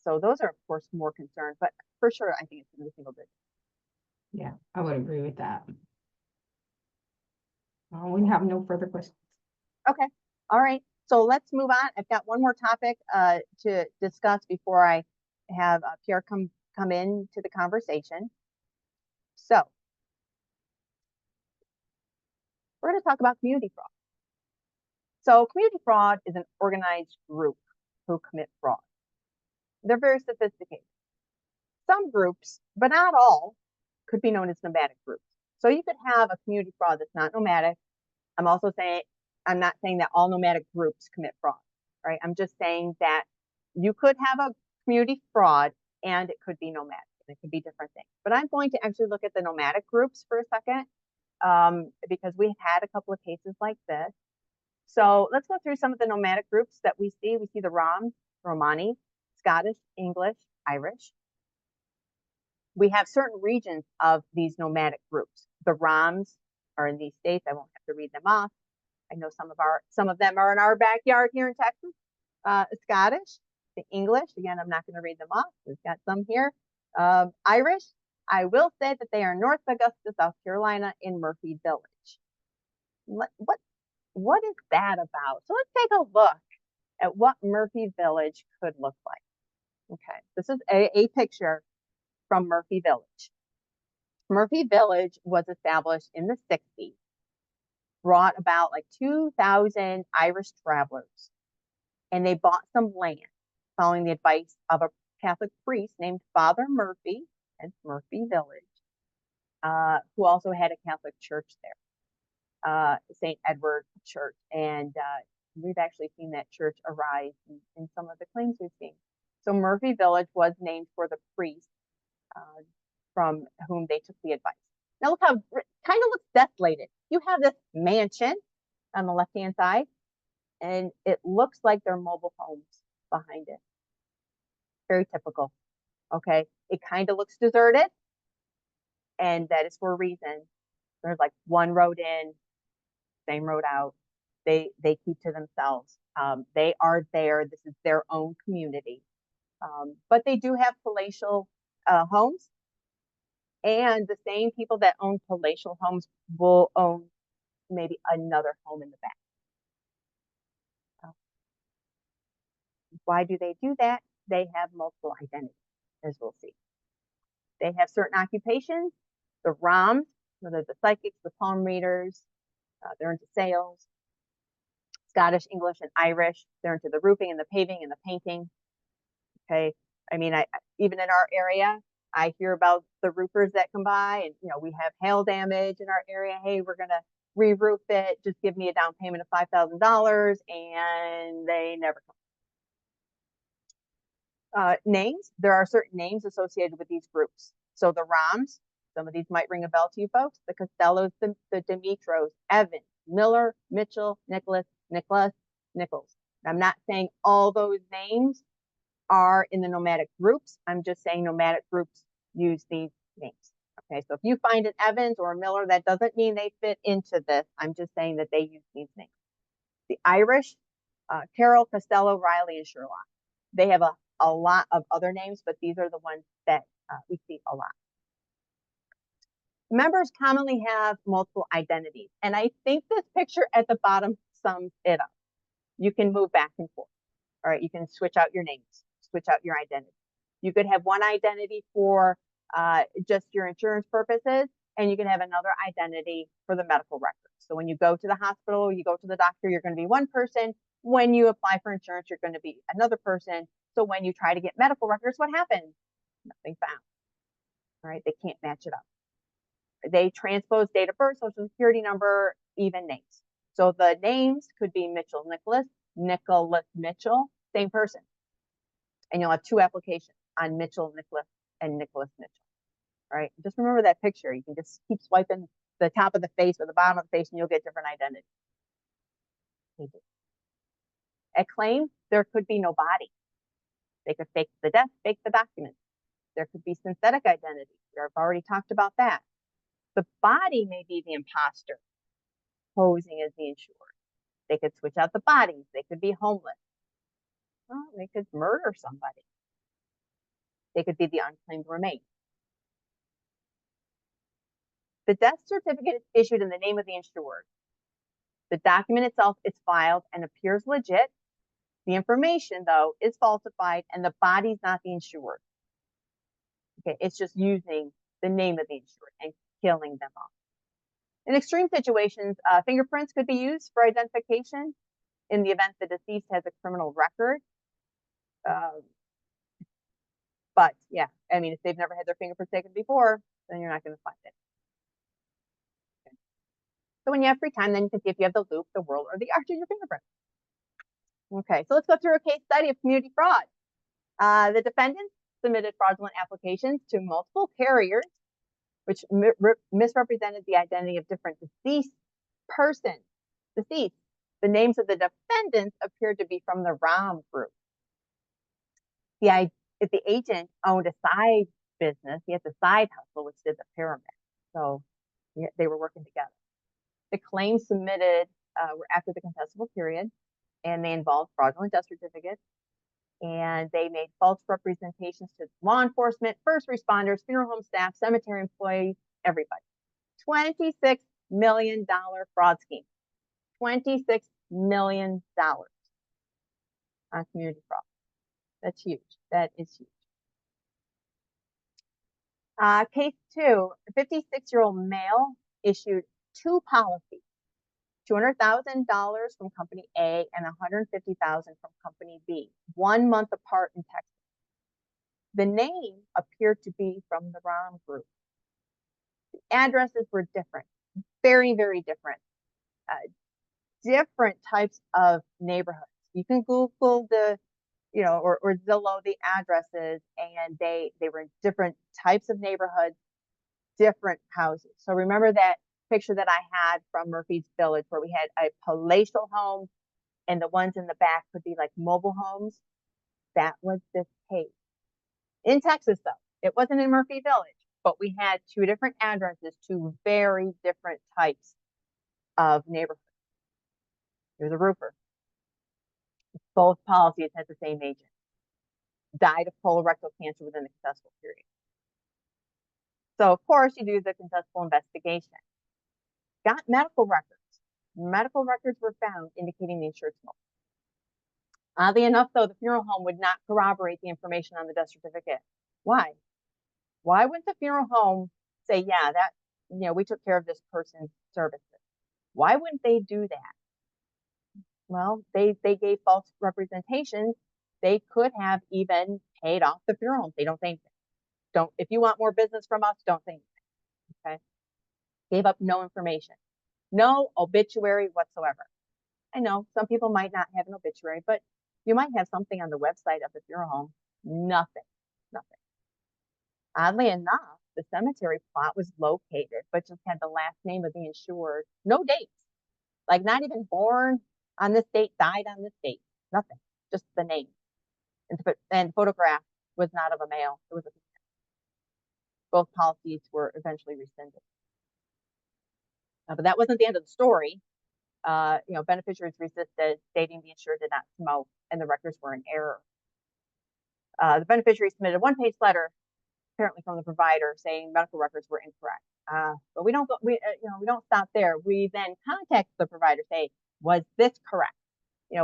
So those are, of course, more concerned, but for sure, I think it's in the single digits. Yeah, I would agree with that. We have no further questions. Okay. All right. So let's move on. I've got one more topic to discuss before I have Pierre come in to the conversation. So we're going to talk about community fraud. So community fraud is an organized group who commit fraud. They're very sophisticated. Some groups, but not all, could be known as nomadic groups. So you could have a community fraud that's not nomadic. I'm also saying I'm not saying that all nomadic groups commit fraud, right? I'm just saying that you could have a community fraud and it could be nomadic. It could be different things. But I'm going to actually look at the nomadic groups for a second because we had a couple of cases like this. So let's go through some of the nomadic groups that we see. We see the Romani, Scottish, English, Irish. We have certain regions of these nomadic groups. The Roms are in these states. I won't have to read them off. I know some of them are in our backyard here in Texas. Scottish, the English. Again, I'm not going to read them off. We've got some here. Irish. I will say that they are north of Augusta, South Carolina, in Murphy Village. What is that about? So let's take a look at what Murphy Village could look like. Okay, this is a picture from Murphy Village. Murphy Village was established in the 60s, brought about like 2,000 Irish travelers, and they bought some land following the advice of a Catholic priest named Father Murphy at Murphy Village, who also had a Catholic church there, St. Edward Church. And we've actually seen that church arise in some of the claims we've seen. So Murphy Village was named for the priest from whom they took the advice. Now look how it kind of looks desolated. You have this mansion on the left-hand side, and it looks like they're mobile homes behind it. Very typical. Okay. It kind of looks deserted, and that is for a reason. There's like one road in, same road out. They keep to themselves. They are there. This is their own community. But they do have palatial homes, and the same people that own palatial homes will own maybe another home in the back. Why do they do that? They have multiple identities, as we'll see. They have certain occupations. The Roms, whether the psychics, the palm readers, they're into sales. Scottish, English, and Irish, they're into the roofing and the paving and the painting. Okay. I mean, even in our area, I hear about the roofers that come by and, we have hail damage in our area. Hey, we're going to re-roof it. Just give me a down payment of $5,000, and they never come. Names, there are certain names associated with these groups. So the Roms, some of these might ring a bell to you folks, the Costellos, the Dimitros, Evans, Miller, Mitchell, Nicholas, Nichols. I'm not saying all those names are in the nomadic groups. I'm just saying nomadic groups use these names. Okay, so if you find an Evans or a Miller, that doesn't mean they fit into this. I'm just saying that they use these names. The Irish, Carol, Costello, Riley, and Sherlock. They have a lot of other names, but these are the ones that we see a lot. Members commonly have multiple identities, and I think this picture at the bottom sums it up. You can move back and forth. All right, you can switch out your names, switch out your identity. You could have one identity for just your insurance purposes, and you can have another identity for the medical records. So when you go to the hospital, you go to the doctor, you're going to be one person. When you apply for insurance, you're going to be another person. So when you try to get medical records, what happens? Nothing found. All right, they can't match it up. They transpose date of birth, social security number, even names. So the names could be Mitchell Nicholas, Nicholas Mitchell, same person. And you'll have two applications on Mitchell Nicholas and Nicholas Mitchell. All right, just remember that picture. You can just keep swiping the top of the face or the bottom of the face and you'll get different identities. At claim, there could be no body. They could fake the death, fake the documents. There could be synthetic identity. I've already talked about that. The body may be the imposter posing as the insured. They could switch out the bodies. They could be homeless. Well, they could murder somebody. They could be the unclaimed remains. The death certificate is issued in the name of the insured. The document itself is filed and appears legit. The information, though, is falsified and the body's not the insured. Okay, it's just using the name of the insured and killing them off. In extreme situations, fingerprints could be used for identification in the event the deceased has a criminal record. But yeah, I mean, if they've never had their fingerprints taken before, then you're not going to find it. Okay. So when you have free time, then you can see if you have the loop, the whirl, or the arch in your fingerprint. Okay, so let's go through a case study of community fraud. The defendants submitted fraudulent applications to multiple carriers, which misrepresented the identity of different deceased persons. Deceased. The names of the defendants appeared to be from the ROM group. If the agent owned a side business, he had the side hustle, which did the pyramid. So they were working together. The claims submitted were after the contestable period, and they involved fraudulent death certificates, and they made false representations to law enforcement, first responders, funeral home staff, cemetery employees, everybody. $26 million fraud scheme. $26 million on community fraud. That's huge. That is huge. Case 2, a 56-year-old male issued two policies, $200,000 from company A and $150,000 from company B, 1 month apart in Texas. The name appeared to be from the ROM group. The addresses were different, very, very different. Different types of neighborhoods. You can Google the, or Zillow the addresses, and they were in different types of neighborhoods, different houses. So remember that picture that I had from Murphy's Village where we had a palatial home and the ones in the back could be like mobile homes? That was this case. In Texas, though, it wasn't in Murphy Village, but we had two different addresses, two very different types of neighborhoods. Here's a roofer. Both policies had the same agent. Died of colorectal cancer within the contestable period. So, of course, you do the contestable investigation. Got medical records. Medical records were found indicating the insured smoke. Oddly enough, though, the funeral home would not corroborate the information on the death certificate. Why? Why wouldn't the funeral home say, yeah, that, we took care of this person's services? Why wouldn't they do that? Well, they gave false representations. They could have even paid off the funeral home. They don't think that. If you want more business from us, don't think that. Okay. Gave up no information, no obituary whatsoever. I know some people might not have an obituary, but you might have something on the website of the funeral home. Nothing. Oddly enough, the cemetery plot was located, but just had the last name of the insured, no dates, like not even born on this date, died on this date, nothing, just the name. and the photograph was not of a male. It was a female. Both policies were eventually rescinded. But that wasn't the end of the story. Beneficiaries resisted, stating the insured did not smoke and the records were in error. The beneficiary submitted a one-page letter, apparently from the provider, saying medical records were incorrect. But we don't stop there. We then contact the provider, say, was this correct?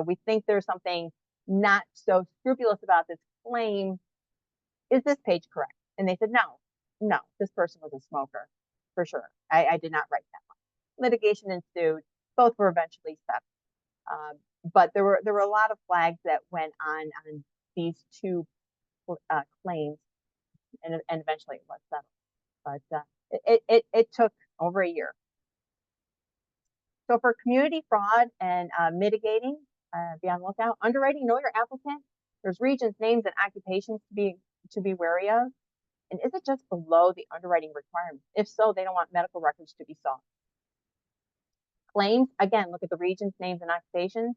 We think there's something not so scrupulous about this claim. Is this page correct? And they said, no, this person was a smoker, for sure. I did not write that one. Litigation ensued. Both were eventually settled. But there were a lot of flags that went on these two claims, and eventually it was settled. But it took over a year. So for community fraud and mitigating, be on the lookout. Underwriting, know your applicant. There's regions, names, and occupations to be wary of. And is it just below the underwriting requirements? If so, they don't want medical records to be sought. Claims, again, look at the regions, names, and occupations.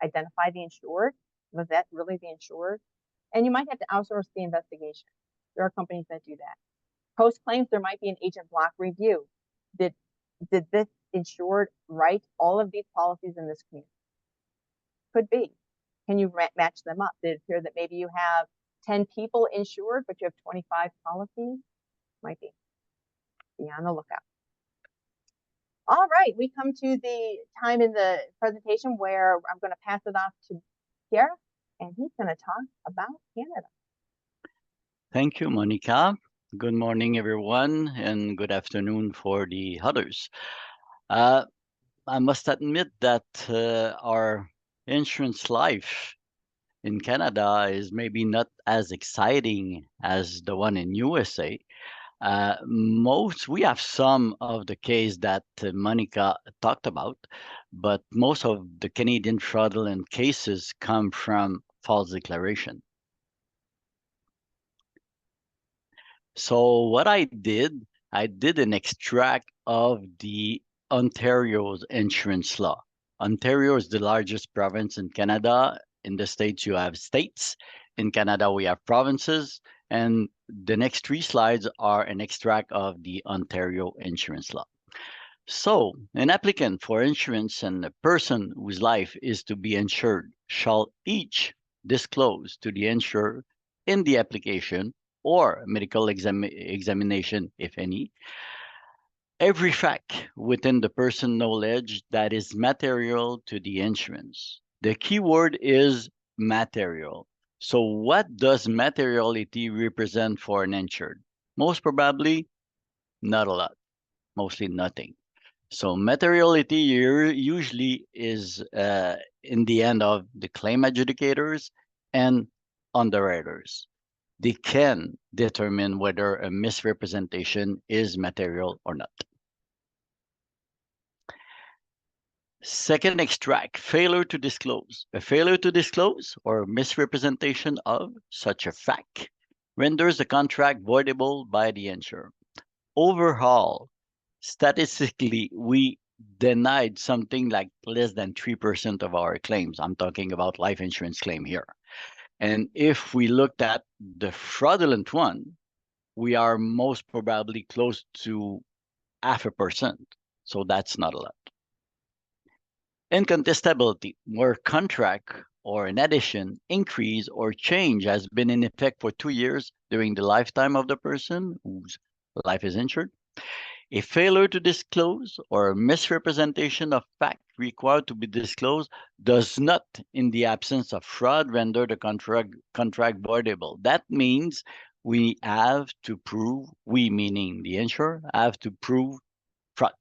Identify the insured. Was that really the insured? And you might have to outsource the investigation. There are companies that do that. Post claims, there might be an agent block review. Did this insured write all of these policies in this community? Could be. Can you match them up? Did it appear that maybe you have 10 people insured, but you have 25 policies? Might be. Be on the lookout. All right, we come to the time in the presentation where I'm going to pass it off to Pierre, and he's going to talk about Canada. Thank you, Monica. Good morning, everyone, and good afternoon for the others. I must admit that our insurance life in Canada is maybe not as exciting as the one in USA. We have some of the case that Monica talked about, but most of the Canadian fraudulent cases come from false declaration. So what I did an extract of the Ontario's insurance law. Ontario is the largest province in Canada. In the States, you have states. In Canada, we have provinces. And the next 3 slides are an extract of the Ontario insurance law. So an applicant for insurance and a person whose life is to be insured shall each disclose to the insurer in the application or medical examination, if any, every fact within the person knowledge that is material to the insurance. The key word is material. So what does materiality represent for an insured? Most probably, not a lot, mostly nothing. So materiality usually is in the end of the claim adjudicators and underwriters. They can determine whether a misrepresentation is material or not. Second extract, failure to disclose. A failure to disclose or misrepresentation of such a fact renders the contract voidable by the insurer. Overall, statistically, we denied something like less than 3% of our claims. I'm talking about life insurance claim here. And if we looked at the fraudulent one, we are most probably close to 0.5%. So that's not a lot. Incontestability, where contract or an addition, increase, or change has been in effect for 2 years during the lifetime of the person whose life is insured. A failure to disclose or misrepresentation of fact required to be disclosed does not, in the absence of fraud, render the contract voidable. That means we have to prove, we meaning the insurer, have to prove fraud.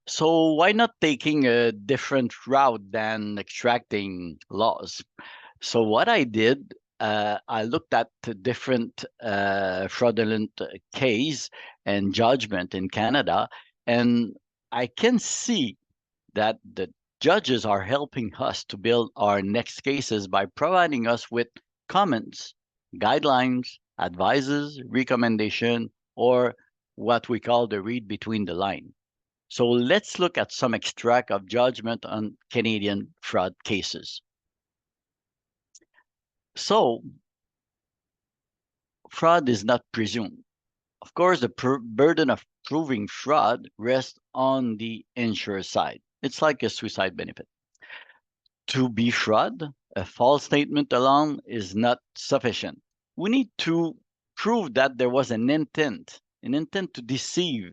So why not taking a different route than extracting laws? So what I did, I looked at the different fraudulent case and judgment in Canada, and I can see that the judges are helping us to build our next cases by providing us with comments, guidelines, advices, recommendation, or what we call the read between the line. So let's look at some extract of judgment on Canadian fraud cases. So fraud is not presumed. Of course, the burden of proving fraud rests on the insurer side. It's like a suicide benefit. To be fraud, a false statement alone is not sufficient. We need to prove that there was an intent to deceive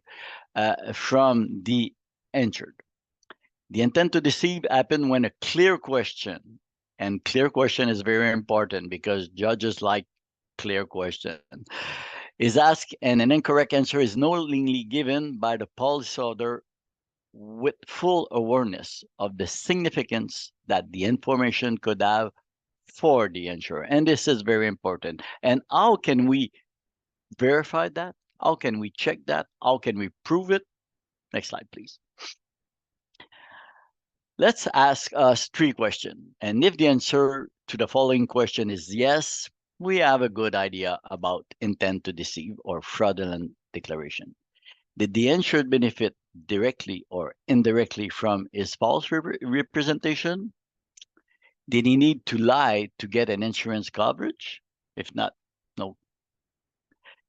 from the injured. The intent to deceive happened when a clear question, and clear question is very important because judges like clear question, is asked and an incorrect answer is knowingly given by the policyholder with full awareness of the significance that the information could have for the insurer. And this is very important. And how can we verify that? How can we check that? How can we prove it? Next slide, please. Let's ask us 3 questions. And if the answer to the following question is yes, we have a good idea about intent to deceive or fraudulent declaration. Did the insured benefit directly or indirectly from his false representation? Did he need to lie to get an insurance coverage? If not, no.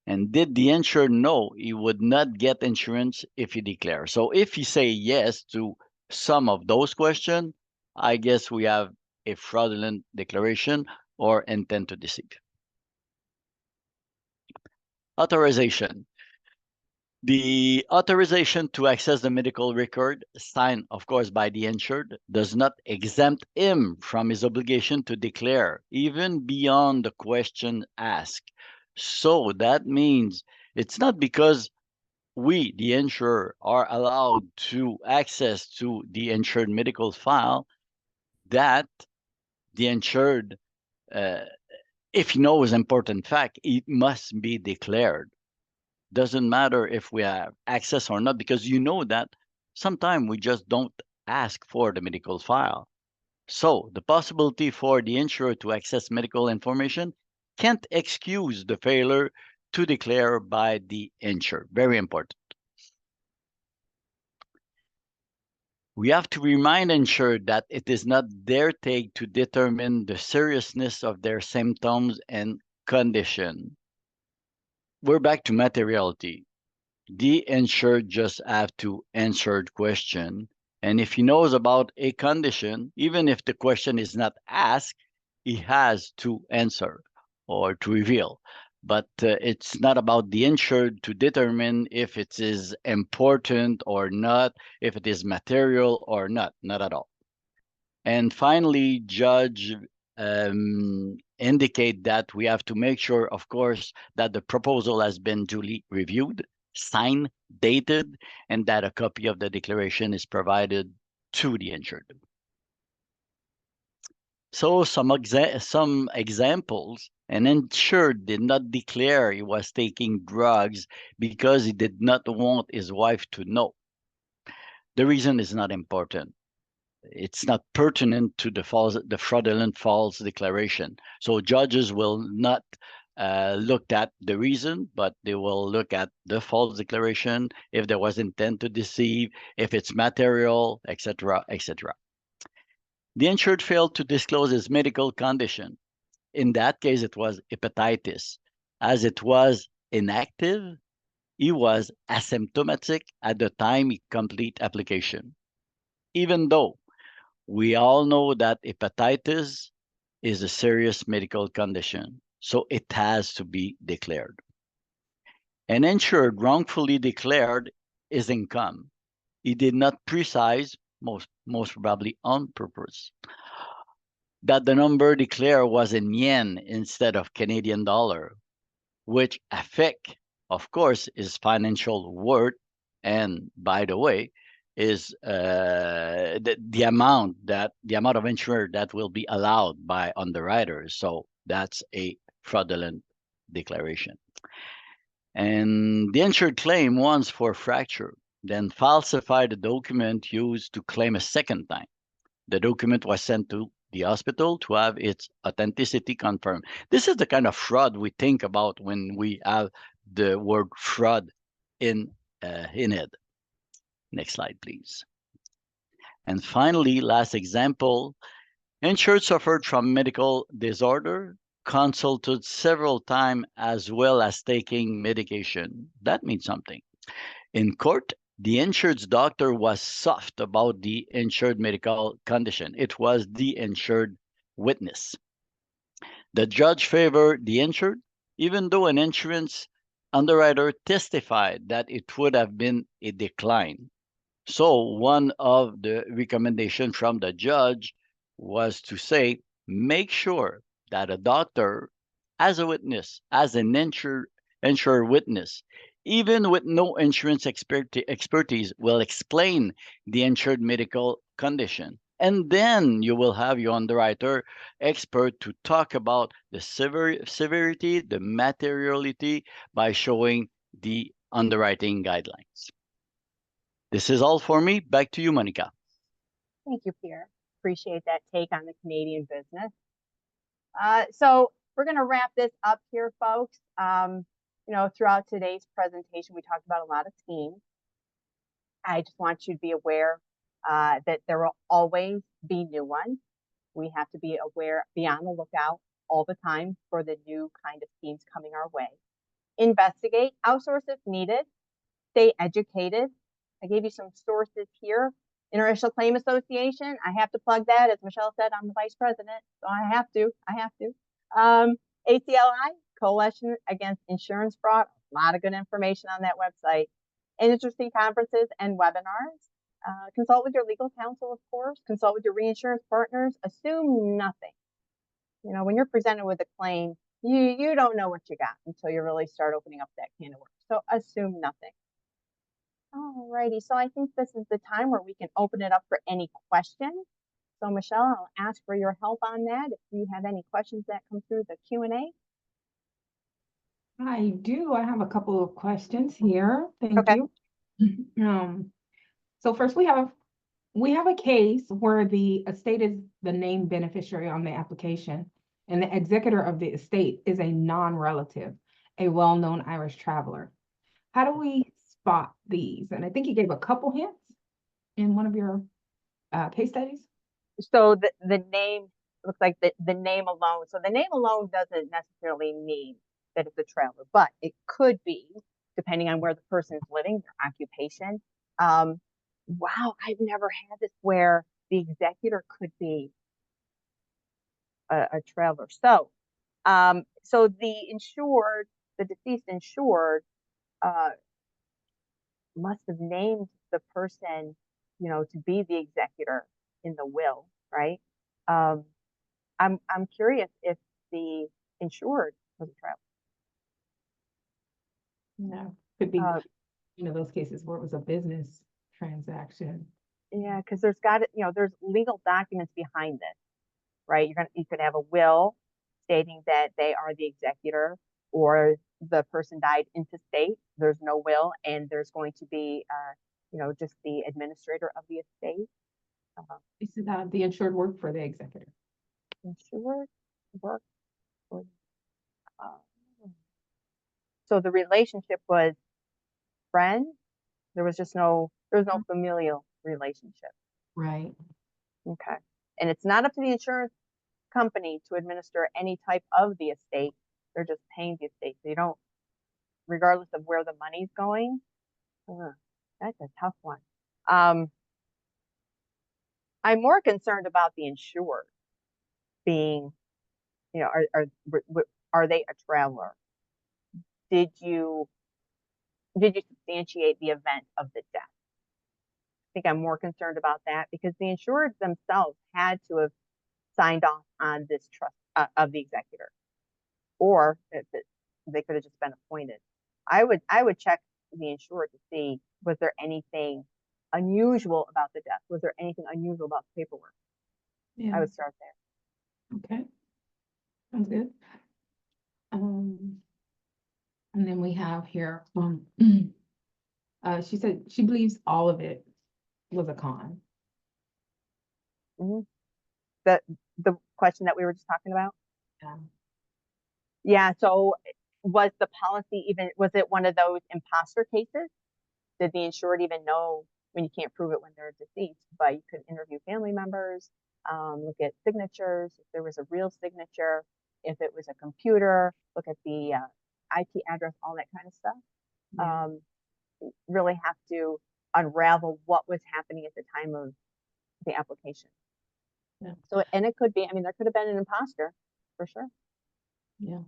And did the insured know he would not get insurance if he declares? So if he say yes to some of those questions, I guess we have a fraudulent declaration or intent to deceive. Authorization. The authorization to access the medical record, signed, of course, by the insured, does not exempt him from his obligation to declare, even beyond the question asked. So that means it's not because we, the insurer, are allowed to access to the insured medical file that the insured, if he knows important fact, it must be declared. Doesn't matter if we have access or not, because you know that sometimes we just don't ask for the medical file. So the possibility for the insurer to access medical information can't excuse the failure to declare by the insured. Very important. We have to remind insured that it is not their take to determine the seriousness of their symptoms and condition. We're back to materiality. The insured just have to answer the question. And if he knows about a condition, even if the question is not asked, he has to answer or to reveal. But it's not about the insured to determine if it is important or not, if it is material or not at all. And finally, judge indicate that we have to make sure, of course, that the proposal has been duly reviewed, signed, dated, and that a copy of the declaration is provided to the insured. So some examples, an insured did not declare he was taking drugs because he did not want his wife to know. The reason is not important. It's not pertinent to the fraudulent false declaration. So judges will not look at the reason, but they will look at the false declaration, if there was intent to deceive, if it's material, etc., etc. The insured failed to disclose his medical condition. In that case, it was hepatitis. As it was inactive, he was asymptomatic at the time he complete application. Even though we all know that hepatitis is a serious medical condition, so it has to be declared. An insured wrongfully declared his income. He did not precise, most probably on purpose, that the number declared was in yen instead of Canadian dollar, which affect, of course, his financial worth. And by the way, is the amount of insurance that will be allowed by underwriters. So that's a fraudulent declaration. And the insured claim once for fracture, then falsified the document used to claim a second time. The document was sent to the hospital to have its authenticity confirmed. This is the kind of fraud we think about when we have the word fraud in it. Next slide, please. And finally, last example, insured suffered from medical disorder, consulted several times as well as taking medication. That means something. In court, the insured's doctor was soft about the insured medical condition. It was the insured witness. The judge favored the insured, even though an insurance underwriter testified that it would have been a decline. So one of the recommendations from the judge was to say, make sure that a doctor, as a witness, as an insured witness, even with no insurance expertise, will explain the insured medical condition. And then you will have your underwriter expert to talk about the severity, the materiality by showing the underwriting guidelines. This is all for me. Back to you, Monica. Thank you, Pierre. Appreciate that take on the Canadian business. So we're going to wrap this up here, folks. Throughout today's presentation, we talked about a lot of teams. I just want you to be aware that there will always be new ones. We have to be aware, be on the lookout all the time for the new kind of teams coming our way. Investigate, outsource if needed, stay educated. I gave you some sources here. International Claim Association, I have to plug that. As Michelle said, I'm the vice president, so I have to. ACLI, Coalition Against Insurance Fraud, a lot of good information on that website. And interesting conferences and webinars. Consult with your legal counsel, of course. Consult with your reinsurance partners. Assume nothing. When you're presented with a claim, you don't know what you got until you really start opening up that can of worms. So assume nothing. Alrighty, so I think this is the time where we can open it up for any questions. So Michelle, I'll ask for your help on that. If you have any questions that come through the Q&A. I do. I have a couple of questions here. Thank Okay. you. So first we have a case where the estate is the named beneficiary on the application, and the executor of the estate is a non-relative, a well-known Irish traveler. How do we spot these? And I think you gave a couple hints in one of your case studies. So the name looks like the name alone. So the name alone doesn't necessarily mean that it's a traveler, but it could be, depending on where the person is living, their occupation. Wow, I've never had this where the executor could be a traveler. So, so the deceased insured, must have named the person, to be the executor in the will, right? I'm curious if the insured was a traveler. No, could be those cases where it was a business transaction. Yeah, because there's legal documents behind this, right? You could have a will stating that they are the executor, or the person died intestate. There's no will, and there's going to be, just the administrator of the estate. Is that the insured work for the executor? Insured work. So the relationship was friend. There was no familial relationship. Right. Okay. And it's not up to the insurance company to administer any type of the estate. They're just paying the estate. So you don't, regardless of where the money's going. That's a tough one. I'm more concerned about the insured being, are they a traveler? Did you substantiate the event of the death? I think I'm more concerned about that, because the insured themselves had to have signed off on this trust of the executor, or they could have just been appointed. I would check the insured to see, was there anything unusual about the death? Was there anything unusual about the paperwork? Yeah. I would start there. Okay. Sounds good. And then we have here, she said she believes all of it was a con. Mm-hmm. The question that we were just talking about? Yeah. Yeah, so was the policy was it one of those imposter cases? Did the insured even know, mean, you can't prove it when they're deceased, but you could interview family members, look at signatures, if there was a real signature, if it was a computer, look at the IP address, all that kind of stuff. Yeah. Really have to unravel what was happening at the time of the application. Yeah. So, and it could be, I mean, there could have been an imposter for sure. Yeah.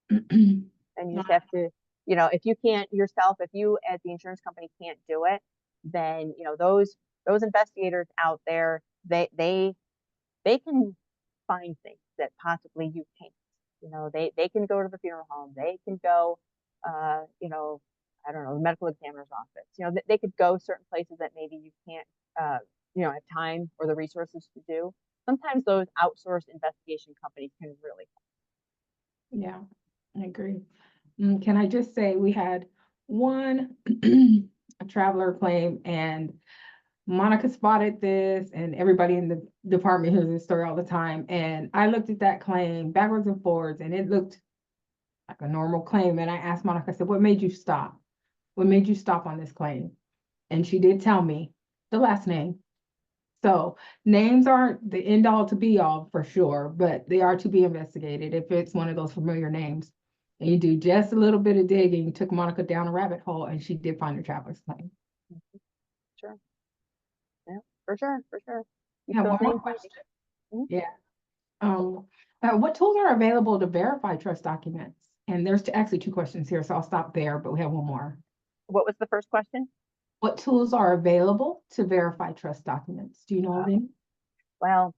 And you just have to, you know, if you can't yourself, if you as the insurance company can't do it, then, you know, those investigators out there, they can find things that possibly you can't. You know, they can go to the funeral home, they can go, you know, I don't know, the medical examiner's office. You know, they could go certain places that maybe you can't, you know, have time or the resources to do. Sometimes those outsourced investigation companies can really help. Yeah, I agree. Can I just say we had one a traveler claim, and Monica spotted this, and everybody in the department hears this story all the time. And I looked at that claim backwards and forwards, and it looked like a normal claim. And I asked Monica, I said, "What made you stop? What made you stop on this claim?" And she did tell me the last name. So names aren't the end all to be all for sure, but they are to be investigated if it's one of those familiar names. And you do just a little bit of digging, took Monica down a rabbit hole, and she did find her traveler's claim. Sure. Yeah, for sure, for sure. Yeah, one more question. Yeah. What tools are available to verify trust documents? And there's actually two questions here, so I'll stop there, but we have one more. What was the first question? What tools are available to verify trust documents? Do you know of any? Well,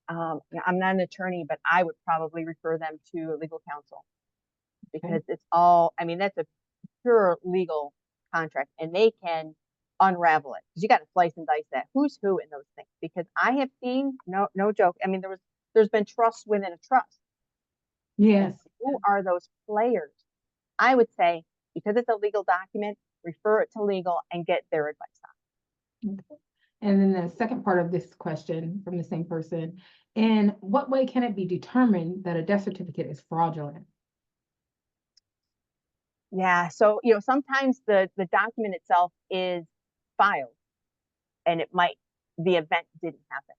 I'm not an attorney, but I would probably refer them to legal counsel because it's all, I mean, that's a pure legal contract and they can unravel it because you got to slice and dice that who's who in those things. Because I have seen, no joke. I mean, there's been trust within a trust. Yes. And who are those players? I would say because it's a legal document, refer it to legal and get their advice on. Okay. And then the second part of this question from the same person, in what way can it be determined that a death certificate is fraudulent? Yeah, so you know, sometimes the document itself is filed and it might the event didn't happen.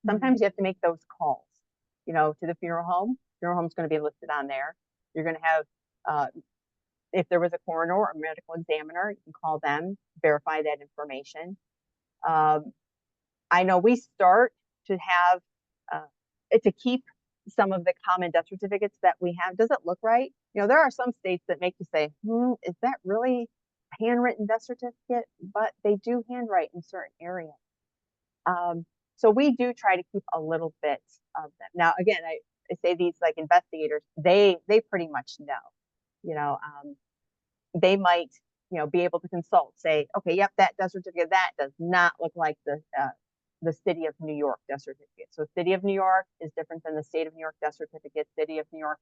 Sometimes you have to make those calls, you know, to the funeral home. Funeral home's going to be listed on there. You're going to have if there was a coroner or a medical examiner, you can call them, verify that information. I know we start to have to keep some of the common death certificates that we have. Does it look right? You know, there are some states that make you say, is that really a handwritten death certificate? But they do handwrite in certain areas. So we do try to keep a little bit of them. Now, again, I say these like investigators, they pretty much know, you know, they might, you know, be able to consult, say, okay, yep, that death certificate, that does not look like the city of New York death certificate. So city of New York is different than the state of New York death certificate. City of New York,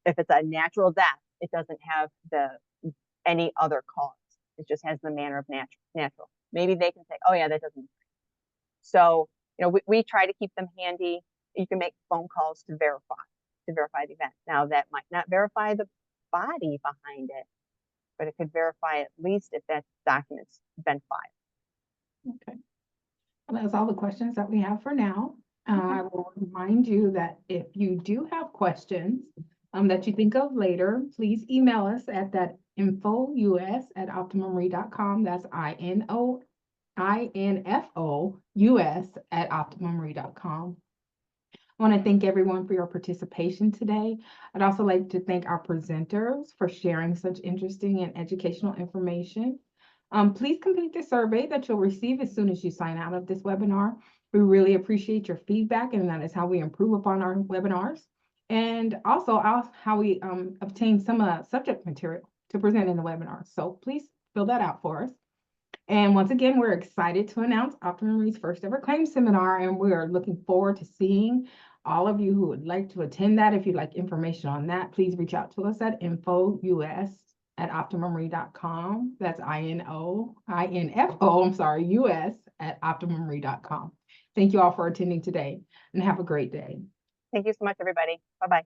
if it's a natural death, it doesn't have any other cause. It just has the manner of natural. Maybe they can say, oh yeah, that doesn't. So, you know, we try to keep them handy. You can make phone calls to verify the event. Now that might not verify the body behind it, but it could verify at least if that document's been filed. Okay. Well, that's all the questions that we have for now. I will remind you that if you do have questions that you think of later, please email us at that info.us@optimumre.com. That's info.us@optimumre.com. I want to thank everyone for your participation today. I'd also like to thank our presenters for sharing such interesting and educational information. Please complete the survey that you'll receive as soon as you sign out of this webinar. We really appreciate your feedback, and that is how we improve upon our webinars. And also how we obtain some subject material to present in the webinar. So please fill that out for us. And once again, we're excited to announce OptimumRe's first ever claims seminar, and we are looking forward to seeing all of you who would like to attend that. If you'd like information on that, please reach out to us at info.us@optimumre.com. That's US@optimumre.com. Thank you all for attending today, and have a great day. Thank you so much, everybody. Bye-bye.